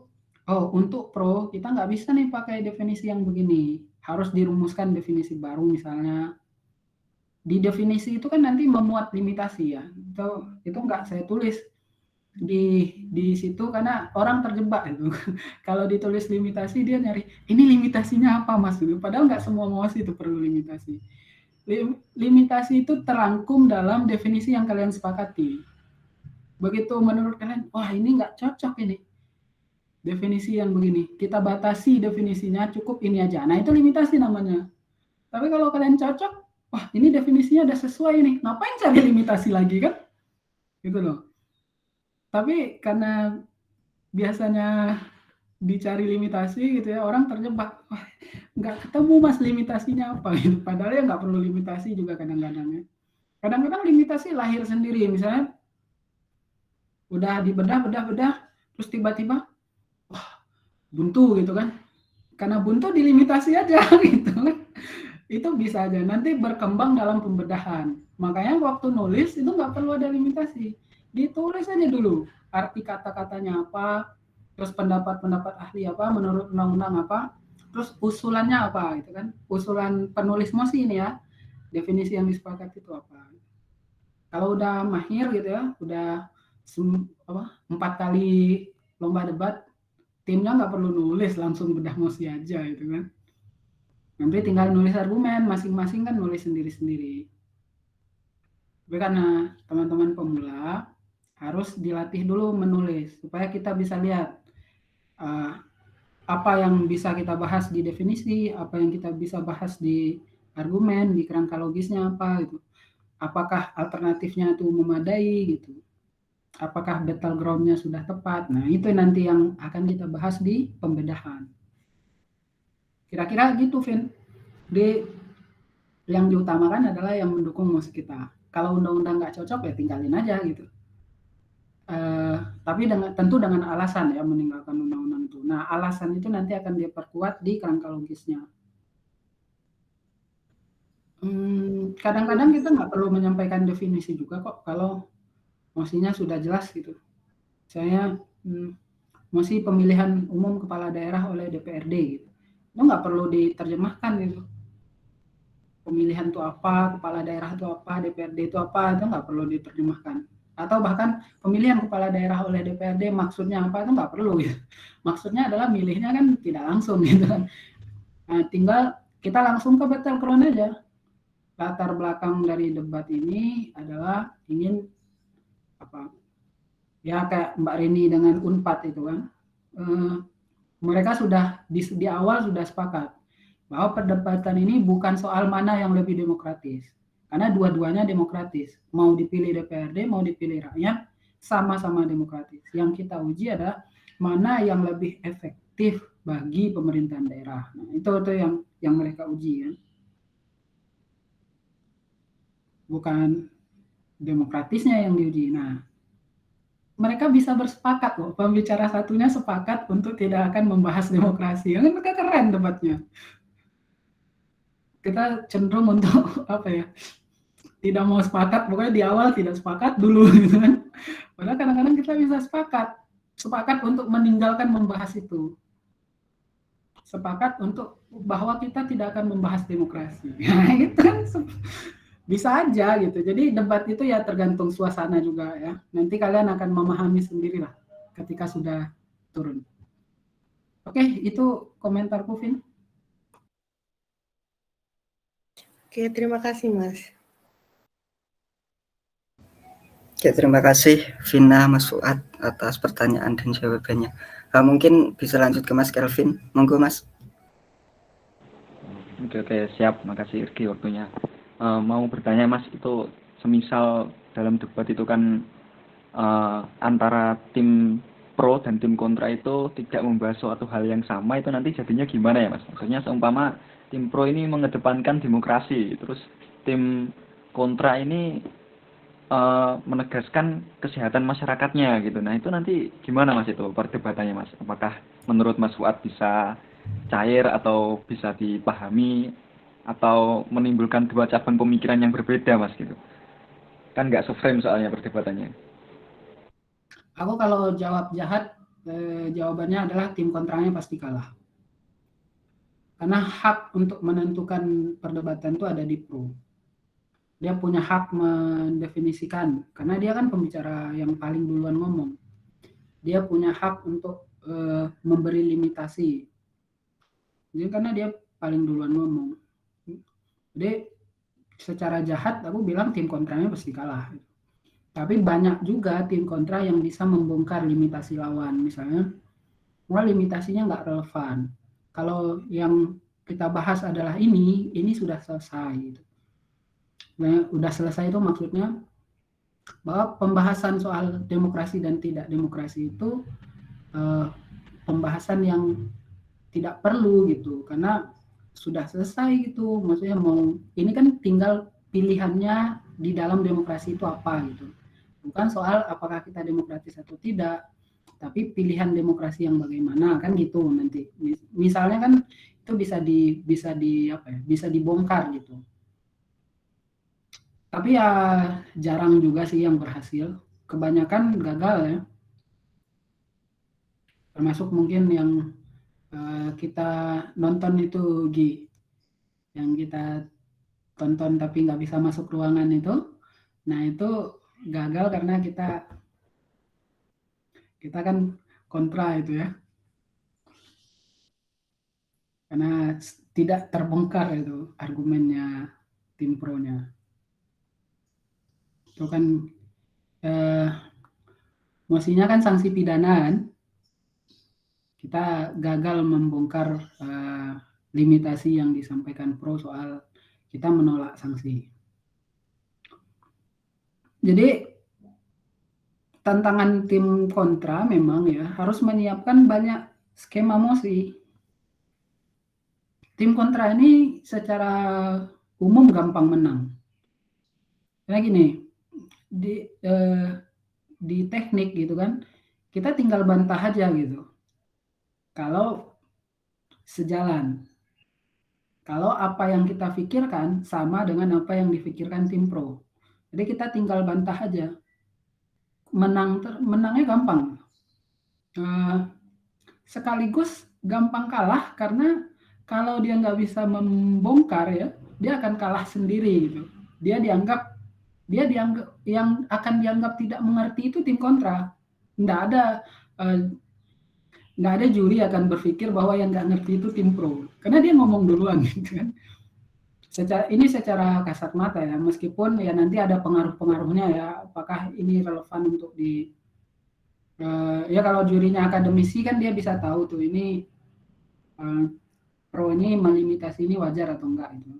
untuk pro kita nggak bisa nih pakai definisi yang begini, harus dirumuskan definisi baru misalnya. Di definisi itu kan nanti memuat limitasi ya, itu nggak saya tulis di situ karena orang terjebak itu. Kalau ditulis limitasi dia nyari ini limitasinya apa mas, padahal nggak semua mosi itu perlu limitasi. Limitasi itu terangkum dalam definisi yang kalian sepakati. Begitu menurut kalian, wah ini nggak cocok ini definisi yang begini, kita batasi definisinya, cukup ini aja. Nah itu limitasi namanya. Tapi kalau kalian cocok, wah ini definisinya udah sesuai nih, ngapain cari limitasi lagi kan? Gitu loh. Tapi karena biasanya dicari limitasi gitu ya, orang terjebak, wah nggak ketemu mas limitasinya apa gitu. Padahal ya nggak perlu limitasi juga kadang-kadang ya. Kadang-kadang limitasi lahir sendiri, misalnya udah dibedah, terus tiba-tiba wah buntu gitu kan, karena buntu dilimitasi aja gitu kan. Itu bisa aja nanti berkembang dalam pembedahan. Makanya waktu nulis itu nggak perlu ada limitasi, ditulis aja dulu arti kata-katanya apa, terus pendapat-pendapat ahli apa, menurut undang-undang apa, terus usulannya apa gitu kan. Usulan penulis mosi ini ya, definisi yang disepakati itu apa. Kalau udah mahir gitu ya, udah 4 kali lomba debat, timnya nggak perlu nulis, langsung bedah mosi aja gitu kan. Nanti tinggal nulis argumen, masing-masing kan nulis sendiri-sendiri. Tapi karena teman-teman pemula harus dilatih dulu menulis supaya kita bisa lihat apa yang bisa kita bahas di definisi, apa yang kita bisa bahas di argumen, di kerangka logisnya apa gitu. Apakah alternatifnya itu memadai gitu. Apakah battleground-nya sudah tepat. Nah, itu nanti yang akan kita bahas di pembedahan. Kira-kira gitu, Vin. Yang diutamakan adalah yang mendukung mosi kita. Kalau undang-undang nggak cocok ya tinggalin aja gitu. Tapi tentu dengan alasan ya meninggalkan undang-undang itu. Nah alasan itu nanti akan diperkuat di kerangka logisnya. Kadang-kadang kita nggak perlu menyampaikan definisi juga kok kalau mosinya sudah jelas gitu. Saya mosi pemilihan umum kepala daerah oleh DPRD gitu. Itu nggak perlu diterjemahkan gitu. Pemilihan itu apa, kepala daerah itu apa, DPRD itu apa, itu nggak perlu diterjemahkan. Atau bahkan pemilihan kepala daerah oleh DPRD maksudnya apa itu nggak perlu gitu. Maksudnya adalah milihnya kan tidak langsung gitu kan. Nah, tinggal kita langsung ke battleground aja. Latar belakang dari debat ini adalah ingin Ya kayak Mbak Rini dengan Unpad itu kan, mereka sudah di awal sudah sepakat bahwa perdebatan ini bukan soal mana yang lebih demokratis, karena dua-duanya demokratis, mau dipilih DPRD mau dipilih rakyat sama-sama demokratis. Yang kita uji adalah mana yang lebih efektif bagi pemerintahan daerah. Nah, itu yang mereka uji kan, bukan demokratisnya yang diuji. Nah, mereka bisa bersepakat loh, pembicara satunya sepakat untuk tidak akan membahas demokrasi. Kan mereka keren debatnya. Kita cenderung untuk apa ya? Tidak mau sepakat, pokoknya di awal tidak sepakat dulu gitu kan. Padahal kadang-kadang kita bisa sepakat untuk meninggalkan membahas itu. Sepakat untuk bahwa kita tidak akan membahas demokrasi. Nah, itu kan bisa aja gitu. Jadi debat itu ya tergantung suasana juga ya. Nanti kalian akan memahami sendirilah ketika sudah turun. Oke, itu komentarku, Vin. Oke, terima kasih Mas. Oke, terima kasih Vina, Mas Fuad atas pertanyaan dan jawabannya. Mungkin bisa lanjut ke Mas Kelvin. Monggo Mas. Oke, siap. Makasih Irgi waktunya. Mau bertanya Mas, itu semisal dalam debat itu kan antara tim pro dan tim kontra itu tidak membahas suatu hal yang sama, itu nanti jadinya gimana ya Mas? Maksudnya seumpama tim pro ini mengedepankan demokrasi, terus tim kontra ini menegaskan kesehatan masyarakatnya gitu. Nah itu nanti gimana Mas itu perdebatannya Mas? Apakah menurut Mas Fuad bisa cair atau bisa dipahami atau menimbulkan dua cabang pemikiran yang berbeda Mas gitu? Kan nggak seframe soalnya perdebatannya. Aku kalau jawab jahat, jawabannya adalah tim kontranya pasti kalah. Karena hak untuk menentukan perdebatan itu ada di pro. Dia punya hak mendefinisikan, karena dia kan pembicara yang paling duluan ngomong. Dia punya hak untuk memberi limitasi. Jadi karena dia paling duluan ngomong. Jadi secara jahat aku bilang tim kontranya pasti kalah. Tapi banyak juga tim kontra yang bisa membongkar limitasi lawan. Misalnya, wah limitasinya nggak relevan. Kalau yang kita bahas adalah ini sudah selesai. Gitu. Nah, udah selesai itu maksudnya bahwa pembahasan soal demokrasi dan tidak demokrasi itu pembahasan yang tidak perlu gitu, karena sudah selesai gitu. Maksudnya ini kan tinggal pilihannya di dalam demokrasi itu apa gitu. Bukan soal apakah kita demokratis atau tidak, tapi pilihan demokrasi yang bagaimana kan gitu nanti. Misalnya kan itu bisa dibongkar gitu. Tapi ya jarang juga sih yang berhasil. Kebanyakan gagal ya. Termasuk mungkin yang kita nonton itu Gi, yang kita tonton tapi nggak bisa masuk ruangan itu. Nah itu gagal karena kita kan kontra itu ya, karena tidak terbongkar itu argumennya tim pro-nya. Itu kan mestinya kan sanksi pidana kan, kita gagal membongkar limitasi yang disampaikan pro soal kita menolak sanksi. Jadi tantangan tim kontra memang ya harus menyiapkan banyak skema mosi. Tim kontra ini secara umum gampang menang. Karena gini, di teknik gitu kan, kita tinggal bantah aja gitu. Kalau sejalan, kalau apa yang kita pikirkan sama dengan apa yang dipikirkan tim pro. Jadi kita tinggal bantah aja. Menangnya gampang. Sekaligus gampang kalah karena kalau dia nggak bisa membongkar ya, dia akan kalah sendiri gitu. Dia dianggap yang akan dianggap tidak mengerti itu tim kontra. Nggak ada juri akan berpikir bahwa yang nggak ngerti itu tim pro, karena dia ngomong duluan gitu kan. Secara kasat mata ya, meskipun ya nanti ada pengaruh-pengaruhnya ya, apakah ini relevan untuk Ya kalau jurinya akademisi kan dia bisa tahu tuh ini pro ini melimitasi ini wajar atau enggak gitu.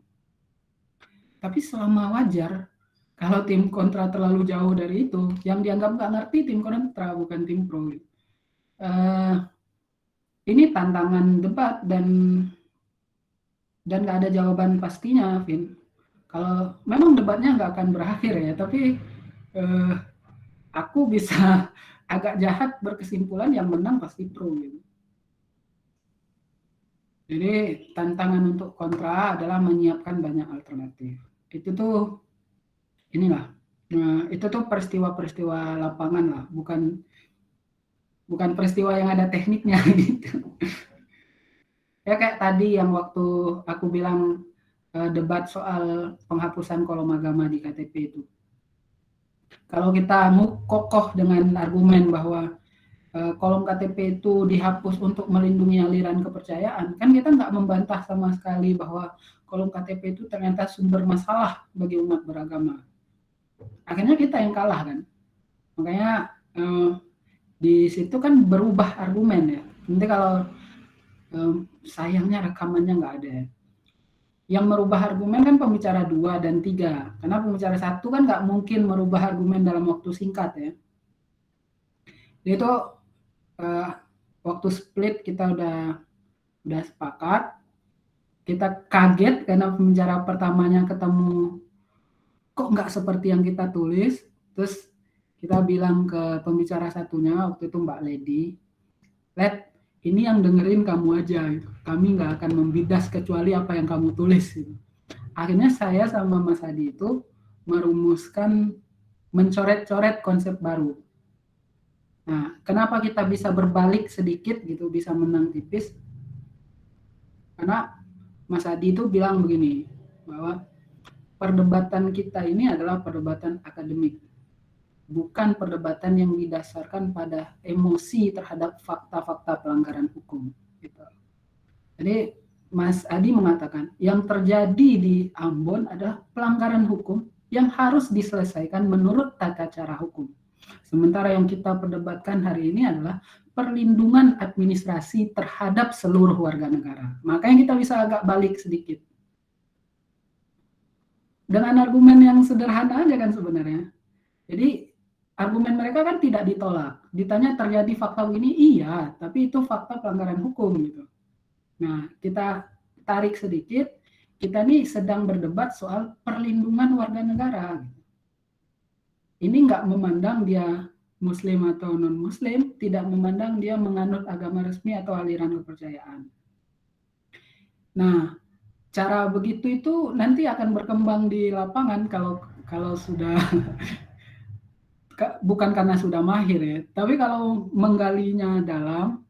Tapi selama wajar, kalau tim kontra terlalu jauh dari itu, yang dianggap nggak ngerti tim kontra bukan tim pro. Gitu. Ini tantangan debat dan nggak ada jawaban pastinya, Vin. Kalau memang debatnya nggak akan berakhir ya, tapi aku bisa agak jahat berkesimpulan yang menang pasti pro gitu. Jadi tantangan untuk kontra adalah menyiapkan banyak alternatif. Itu tuh inilah. Nah, itu tuh peristiwa-peristiwa lapangan lah, bukan peristiwa yang ada tekniknya gitu. Ya kayak tadi yang waktu aku bilang debat soal penghapusan kolom agama di KTP itu. Kalau kita mau kokoh dengan argumen bahwa kolom KTP itu dihapus untuk melindungi aliran kepercayaan, kan kita nggak membantah sama sekali bahwa kolom KTP itu ternyata sumber masalah bagi umat beragama. Akhirnya kita yang kalah kan. Makanya di situ kan berubah argumen ya. Nanti kalau sayangnya rekamannya nggak ada ya. Yang merubah argumen kan pembicara 2 dan 3. Karena pembicara 1 kan nggak mungkin merubah argumen dalam waktu singkat ya. Itu waktu split kita udah sepakat. Kita kaget karena pembicara pertamanya ketemu kok nggak seperti yang kita tulis. Terus kita bilang ke pembicara satunya waktu itu Mbak Lady, Led, ini yang dengerin kamu aja, gitu. Kami nggak akan membidas kecuali apa yang kamu tulis. Gitu. Akhirnya saya sama Mas Adi itu merumuskan, mencoret-coret konsep baru. Nah, kenapa kita bisa berbalik sedikit gitu, bisa menang tipis? Karena Mas Adi itu bilang begini, bahwa perdebatan kita ini adalah perdebatan akademik, bukan perdebatan yang didasarkan pada emosi terhadap fakta-fakta pelanggaran hukum. Gitu. Jadi Mas Adi mengatakan yang terjadi di Ambon adalah pelanggaran hukum yang harus diselesaikan menurut tata cara hukum. Sementara yang kita perdebatkan hari ini adalah perlindungan administrasi terhadap seluruh warga negara. Makanya kita bisa agak balik sedikit. Dengan argumen yang sederhana aja kan sebenarnya. Jadi argumen mereka kan tidak ditolak. Ditanya terjadi fakta ini, iya, tapi itu fakta pelanggaran hukum gitu. Nah, kita tarik sedikit, kita nih sedang berdebat soal perlindungan warga negara. Ini nggak memandang dia muslim atau non-muslim, tidak memandang dia menganut agama resmi atau aliran kepercayaan. Nah, cara begitu itu nanti akan berkembang di lapangan kalau sudah bukan karena sudah mahir ya, tapi kalau menggalinya dalam,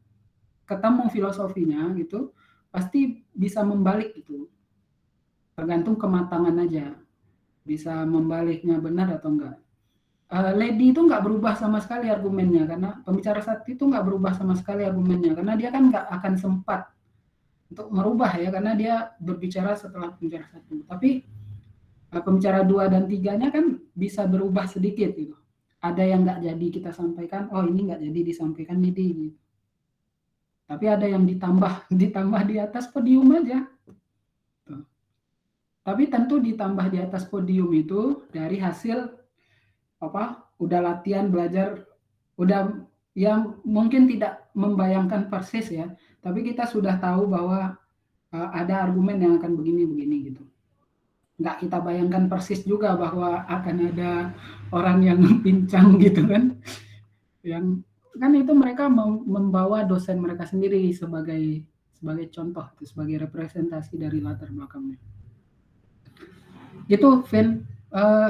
ketemu filosofinya gitu, pasti bisa membalik gitu. Tergantung kematangan aja, bisa membaliknya benar atau enggak. Lady itu nggak berubah sama sekali argumennya, karena pembicara saat itu nggak berubah sama sekali argumennya, karena dia kan nggak akan sempat untuk merubah ya, karena dia berbicara setelah pembicara 1. Tapi pembicara 2 dan 3-nya kan bisa berubah sedikit gitu. Ada yang nggak jadi kita sampaikan, oh ini nggak jadi disampaikan nih gitu. Tapi ada yang ditambah di atas podium aja. Tuh. Tapi tentu ditambah di atas podium itu dari hasil udah latihan belajar, udah yang mungkin tidak membayangkan persis ya, tapi kita sudah tahu bahwa ada argumen yang akan begini gitu. Nggak kita bayangkan persis juga bahwa akan ada orang yang pincang gitu kan, yang kan itu mereka membawa dosen mereka sendiri sebagai contoh, sebagai representasi dari latar belakangnya. Gitu, Vin.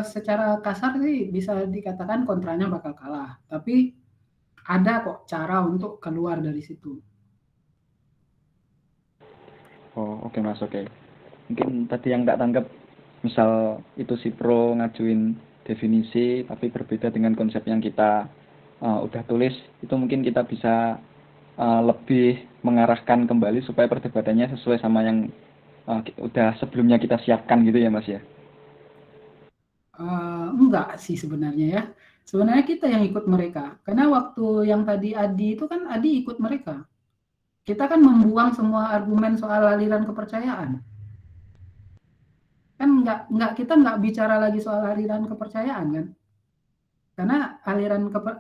Secara kasar sih bisa dikatakan kontranya bakal kalah, tapi ada kok cara untuk keluar dari situ. Oh, oke Mas, oke. Mungkin tadi yang tak tangkap, misal itu si pro ngajuin definisi tapi berbeda dengan konsep yang kita udah tulis, itu mungkin kita bisa lebih mengarahkan kembali supaya perdebatannya sesuai sama yang udah sebelumnya kita siapkan gitu ya Mas ya? Enggak sih sebenarnya ya. Sebenarnya kita yang ikut mereka. Karena waktu yang tadi Adi itu kan Adi ikut mereka. Kita kan membuang semua argumen soal aliran kepercayaan. Kan kita nggak bicara lagi soal aliran kepercayaan kan? Karena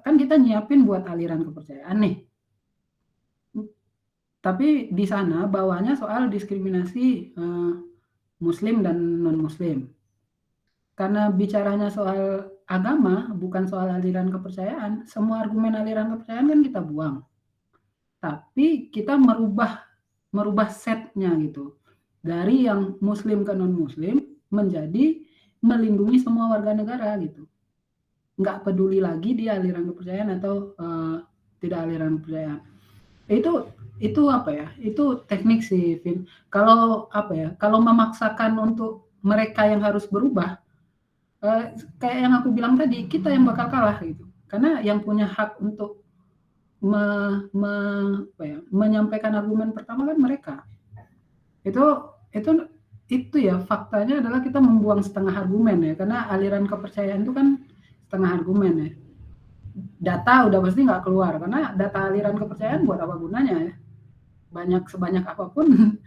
kan kita nyiapin buat aliran kepercayaan nih. Tapi di sana bawahnya soal diskriminasi Muslim dan non-Muslim. Karena bicaranya soal agama, bukan soal aliran kepercayaan, semua argumen aliran kepercayaan kan kita buang. Tapi kita merubah setnya gitu. Dari yang Muslim ke non-Muslim menjadi melindungi semua warga negara gitu. Nggak peduli lagi dia aliran kepercayaan atau tidak aliran kepercayaan. Itu apa ya? Itu teknik sih, Vin. Kalau apa ya? Kalau memaksakan untuk mereka yang harus berubah, kayak yang aku bilang tadi, kita yang bakal kalah gitu. Karena yang punya hak untuk menyampaikan argumen pertama kan mereka. Itu ya faktanya adalah kita membuang setengah argumen ya, karena aliran kepercayaan itu kan setengah argumen ya. Data udah pasti nggak keluar, karena data aliran kepercayaan buat apa gunanya ya? Sebanyak apapun,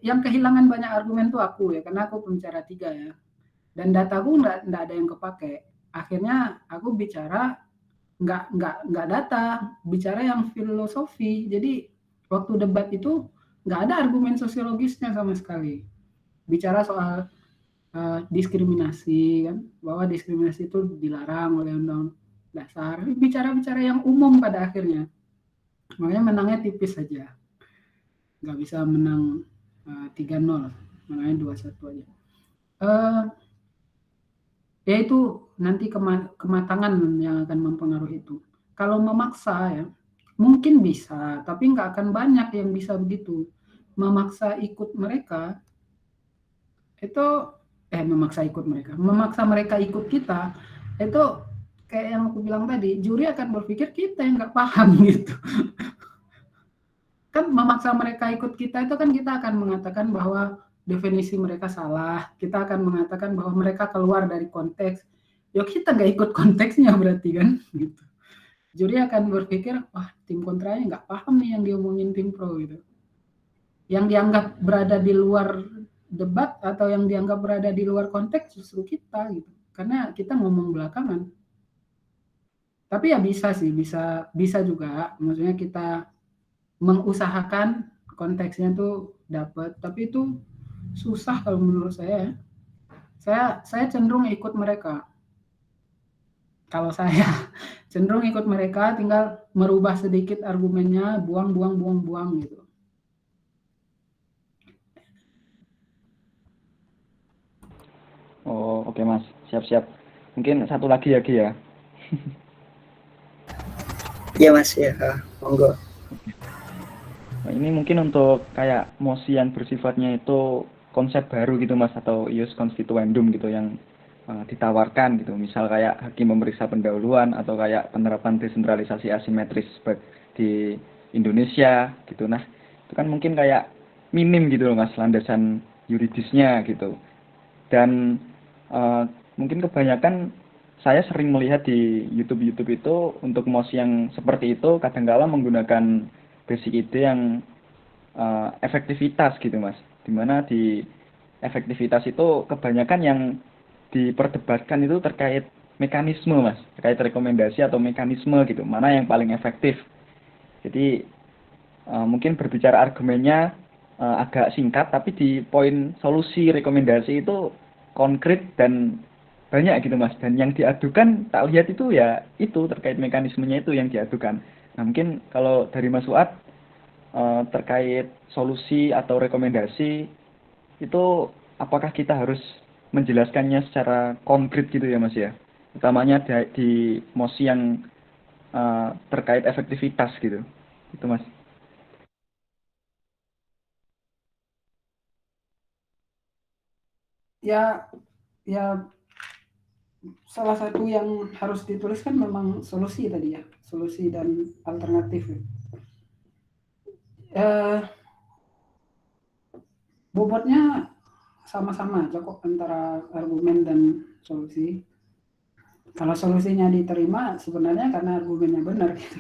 yang kehilangan banyak argumen tuh aku ya, karena aku pembicara 3 ya. Dan dataku nggak ada yang kepake. Akhirnya aku bicara nggak data, bicara yang filosofi. Jadi waktu debat itu nggak ada argumen sosiologisnya sama sekali. Bicara soal diskriminasi kan, bahwa diskriminasi itu dilarang oleh Undang-Undang Dasar. Bicara-bicara yang umum pada akhirnya. Makanya menangnya tipis saja. Nggak bisa menang 3-0, menangnya 2-1 aja. Ya itu nanti kematangan yang akan mempengaruhi itu. Kalau memaksa ya, mungkin bisa, tapi nggak akan banyak yang bisa begitu. Memaksa mereka ikut kita, itu kayak yang aku bilang tadi, juri akan berpikir kita yang nggak paham gitu. Kan memaksa mereka ikut kita itu kan kita akan mengatakan bahwa definisi mereka salah, kita akan mengatakan bahwa mereka keluar dari konteks. Ya kita nggak ikut konteksnya berarti kan, gitu. Juri akan berpikir, wah tim kontranya nggak paham nih yang diomongin tim pro gitu. Yang dianggap berada di luar debat atau yang dianggap berada di luar konteks justru kita gitu, karena kita ngomong belakangan. Tapi ya bisa sih, bisa juga. Maksudnya kita mengusahakan konteksnya tuh dapat, tapi itu susah kalau menurut saya. Saya cenderung ikut mereka. Kalau saya cenderung ikut mereka, tinggal merubah sedikit argumennya, buang gitu. Oh, oke Mas. Siap-siap. Mungkin satu lagi ya, Ki ya. Iya Mas ya, monggo. Nah, ini mungkin untuk kayak mosi yang bersifatnya itu konsep baru gitu Mas, atau ius constituendum gitu yang ditawarkan gitu. Misal kayak hakim memeriksa pendahuluan atau kayak penerapan desentralisasi asimetris di Indonesia gitu. Nah, itu kan mungkin kayak minim gitu loh Mas landasan yuridisnya gitu. Dan mungkin kebanyakan saya sering melihat di YouTube itu untuk mosi yang seperti itu kadang-kala menggunakan basic ide yang efektivitas gitu Mas. Dimana di efektivitas itu kebanyakan yang diperdebatkan itu terkait mekanisme Mas, terkait rekomendasi atau mekanisme gitu, mana yang paling efektif. Jadi mungkin berbicara argumennya agak singkat, tapi di poin solusi rekomendasi itu konkret dan banyak gitu Mas. Dan yang diadukan tak lihat itu ya itu terkait mekanismenya itu yang diadukan. Nah mungkin kalau dari Mas Fuad terkait solusi atau rekomendasi itu apakah kita harus menjelaskannya secara konkret gitu ya Mas ya, utamanya di mosi yang terkait efektivitas gitu, itu Mas. Ya salah satu yang harus dituliskan memang solusi tadi ya, solusi dan alternatif. Bobotnya sama-sama aja kok antara argumen dan solusi. Kalau solusinya diterima, sebenarnya karena argumennya benar gitu.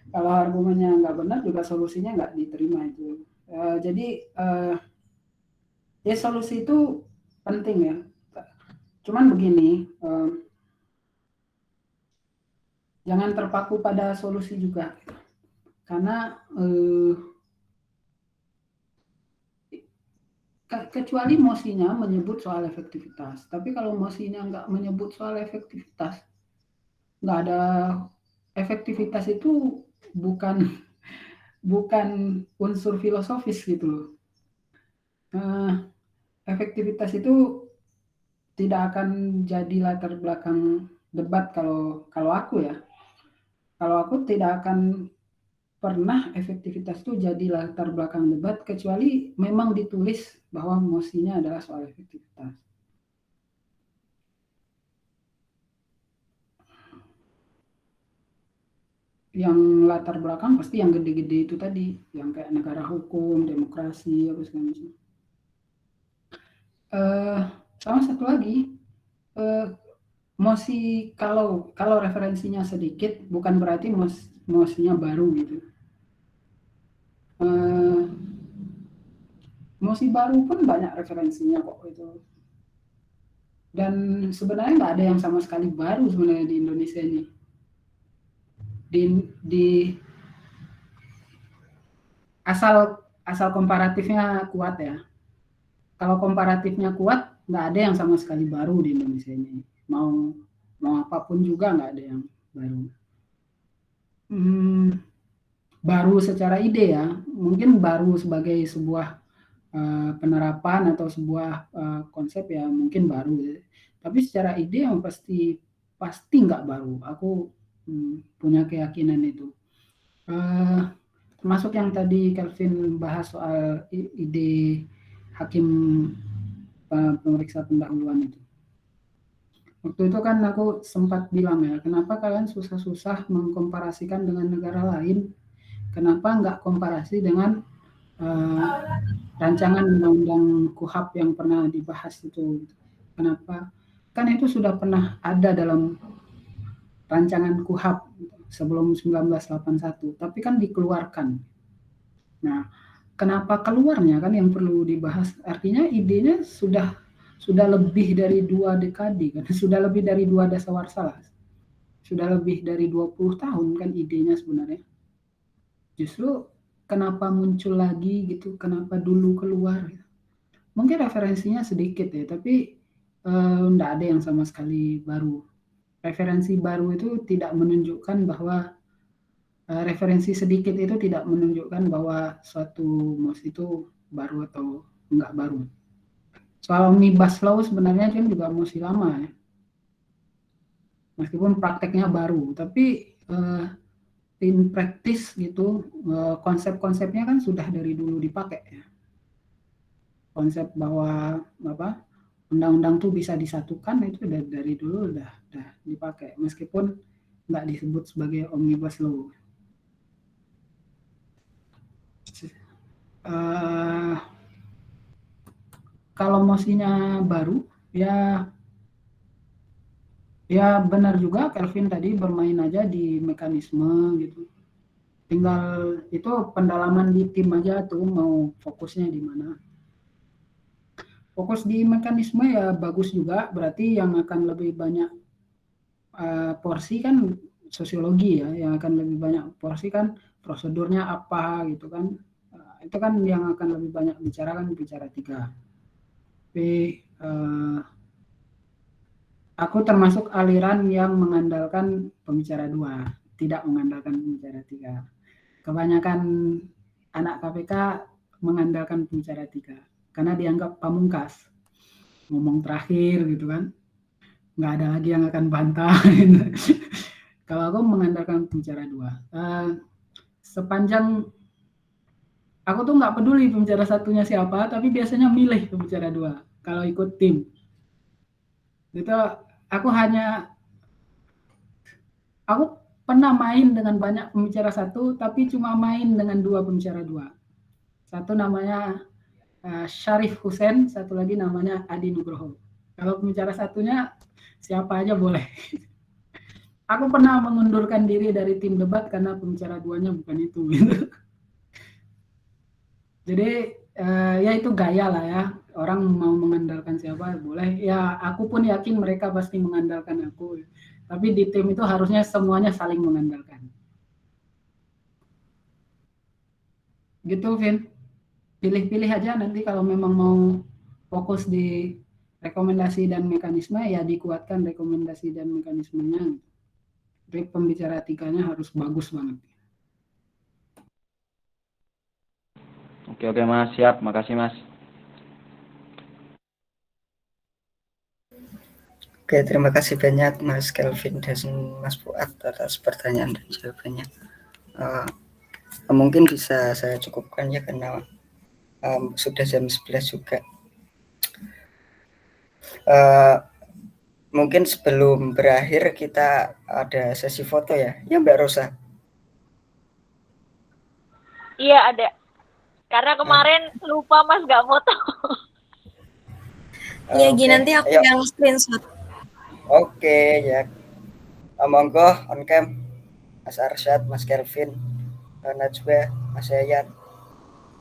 Kalau argumennya nggak benar juga solusinya nggak diterima itu. Jadi ya solusi itu penting ya. Cuman begini, jangan terpaku pada solusi juga, karena kecuali mosinya menyebut soal efektivitas. Tapi kalau mosinya nggak menyebut soal efektivitas, nggak ada efektivitas itu bukan unsur filosofis gitu loh. Efektivitas itu tidak akan jadi latar belakang debat kalau aku ya. Kalau aku tidak akan pernah efektivitas itu jadi latar belakang debat kecuali memang ditulis bahwa mosinya adalah soal efektivitas. Yang latar belakang pasti yang gede-gede itu tadi, yang kayak negara hukum, demokrasi, apa segala macam. Sama satu lagi, mosi kalau referensinya sedikit bukan berarti mosinya baru gitu. Mosi baru pun banyak referensinya kok itu. Dan sebenarnya nggak ada yang sama sekali baru sebenarnya di Indonesia ini. Di asal komparatifnya kuat ya. Kalau komparatifnya kuat, nggak ada yang sama sekali baru di Indonesia ini. Mau apapun juga nggak ada yang baru. Baru secara ide ya, mungkin baru sebagai sebuah penerapan atau sebuah konsep ya mungkin baru ya. Tapi secara ide yang pasti nggak baru. Aku punya keyakinan itu. Termasuk yang tadi Kelvin bahas soal ide hakim pemeriksa pendahuluan itu. Waktu itu kan aku sempat bilang ya, kenapa kalian susah-susah mengkomparasikan dengan negara lain? Kenapa nggak komparasi dengan rancangan undang-undang KUHAP yang pernah dibahas itu? Kenapa? Kan itu sudah pernah ada dalam rancangan KUHAP sebelum 1981, tapi kan dikeluarkan. Nah, kenapa keluarnya kan yang perlu dibahas? Artinya idenya sudah lebih dari 2 dekade kan, sudah lebih dari 2 dasawarsa lah. Sudah lebih dari 20 tahun kan idenya sebenarnya. Justru kenapa muncul lagi gitu, kenapa dulu keluar gitu. Mungkin referensinya sedikit ya, tapi enggak ada yang sama sekali baru. Referensi baru itu tidak menunjukkan bahwa referensi sedikit itu tidak menunjukkan bahwa suatu MOS itu baru atau enggak baru. Soal omnibus law sebenarnya kan juga masih lama ya. Meskipun prakteknya baru, tapi in practice gitu konsep-konsepnya kan sudah dari dulu dipakai ya. Konsep bahwa undang-undang tuh bisa disatukan itu dari dulu udah dipakai meskipun nggak disebut sebagai omnibus law. Kalau mosinya baru ya benar juga Kelvin tadi bermain aja di mekanisme gitu. Tinggal itu pendalaman di tim aja tuh mau fokusnya di mana. Fokus di mekanisme ya bagus juga, berarti yang akan lebih banyak porsi kan sosiologi ya, yang akan lebih banyak porsi kan prosedurnya apa gitu kan. Itu kan yang akan lebih banyak bicara 3. Tapi aku termasuk aliran yang mengandalkan pembicara 2, tidak mengandalkan pembicara 3. Kebanyakan anak KPK mengandalkan pembicara 3 karena dianggap pamungkas, ngomong terakhir gitu kan, nggak ada lagi yang akan bantah. Kalau aku mengandalkan pembicara 2, sepanjang aku tuh nggak peduli pembicara satunya siapa, tapi biasanya milih pembicara 2 kalau ikut tim. Itu aku pernah main dengan banyak pembicara 1, tapi cuma main dengan 2 pembicara 2. Satu namanya Syarif Hussein, satu lagi namanya Adi Nugroho. Kalau pembicara satunya siapa aja boleh. Aku pernah mengundurkan diri dari tim debat karena pembicara duanya bukan itu gitu. Jadi ya itu gaya lah ya. Orang mau mengandalkan siapa boleh. Ya aku pun yakin mereka pasti mengandalkan aku. Tapi di tim itu harusnya semuanya saling mengandalkan. Gitu, Vin. Pilih-pilih aja nanti kalau memang mau fokus di rekomendasi dan mekanisme, ya dikuatkan rekomendasi dan mekanismenya. Jadi pembicara tiganya harus bagus banget. Oke Mas, siap. Makasih Mas. Oke, terima kasih banyak Mas Kelvin dan Mas Fuad atas pertanyaan dan jawabannya. Mungkin bisa saya cukupkan ya karena sudah jam 11 juga. Mungkin sebelum berakhir kita ada sesi foto ya Mbak Rosa? Iya ada. Karena kemarin lupa Mas nggak foto. Iya, Gi, nanti aku yang screenshot. Oke, ya. Monggo on cam Mas Arsyad, Mas Kelvin, Najwa, Mas Yayan,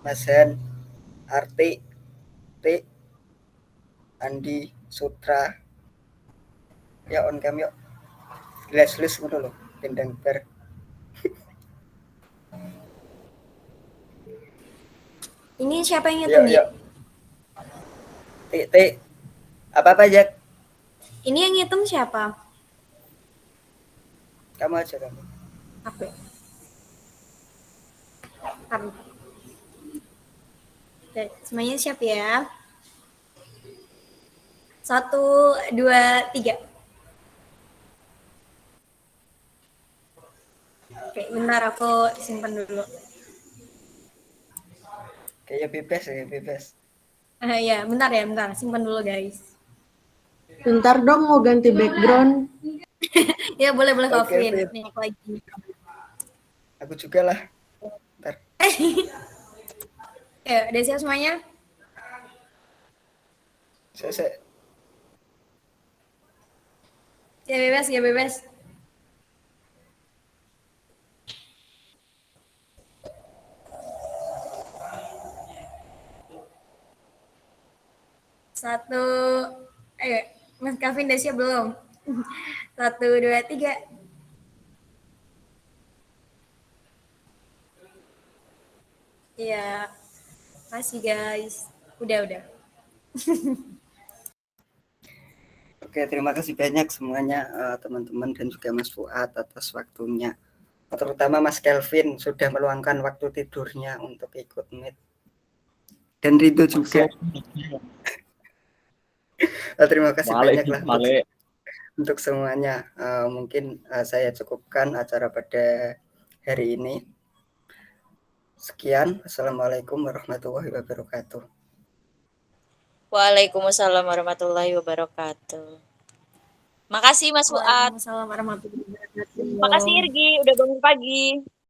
Mas Hen, Arti, Ti, Andi, Sutra. Ya on cam yuk. Les dulu, pindang ber. Ini siapa yang ngitung, Gi? Ti. Apa Jack? Ini yang ngitung siapa? Kamu aja kamu. Aku. Oke, semuanya siap ya? 1, 2, 3. Oke, bentar aku simpan dulu. Kayak bebas. Ya, bentar, simpan dulu guys. Bentar dong, mau ganti background. Ya, boleh Oke, Calvin. Nih, aku lagi. Aku juga lah. Bentar. Udah siap semuanya? Saya. Ya bebas. Satu, Mas Kevin udah siap belum? 1, 2, 3. Iya, makasih guys. Udah. Oke, terima kasih banyak semuanya teman-teman dan juga Mas Fuad atas waktunya. Terutama Mas Kelvin sudah meluangkan waktu tidurnya untuk ikut meet. Dan Ridho juga. Terima kasih banyak lah untuk semuanya. Mungkin saya cukupkan acara pada hari ini. Sekian. Assalamualaikum warahmatullahi wabarakatuh. Waalaikumsalam warahmatullahi wabarakatuh. Makasih Mas Fuad. Waalaikumsalam warahmatullahi wabarakatuh. Makasih Irgi udah bangun pagi.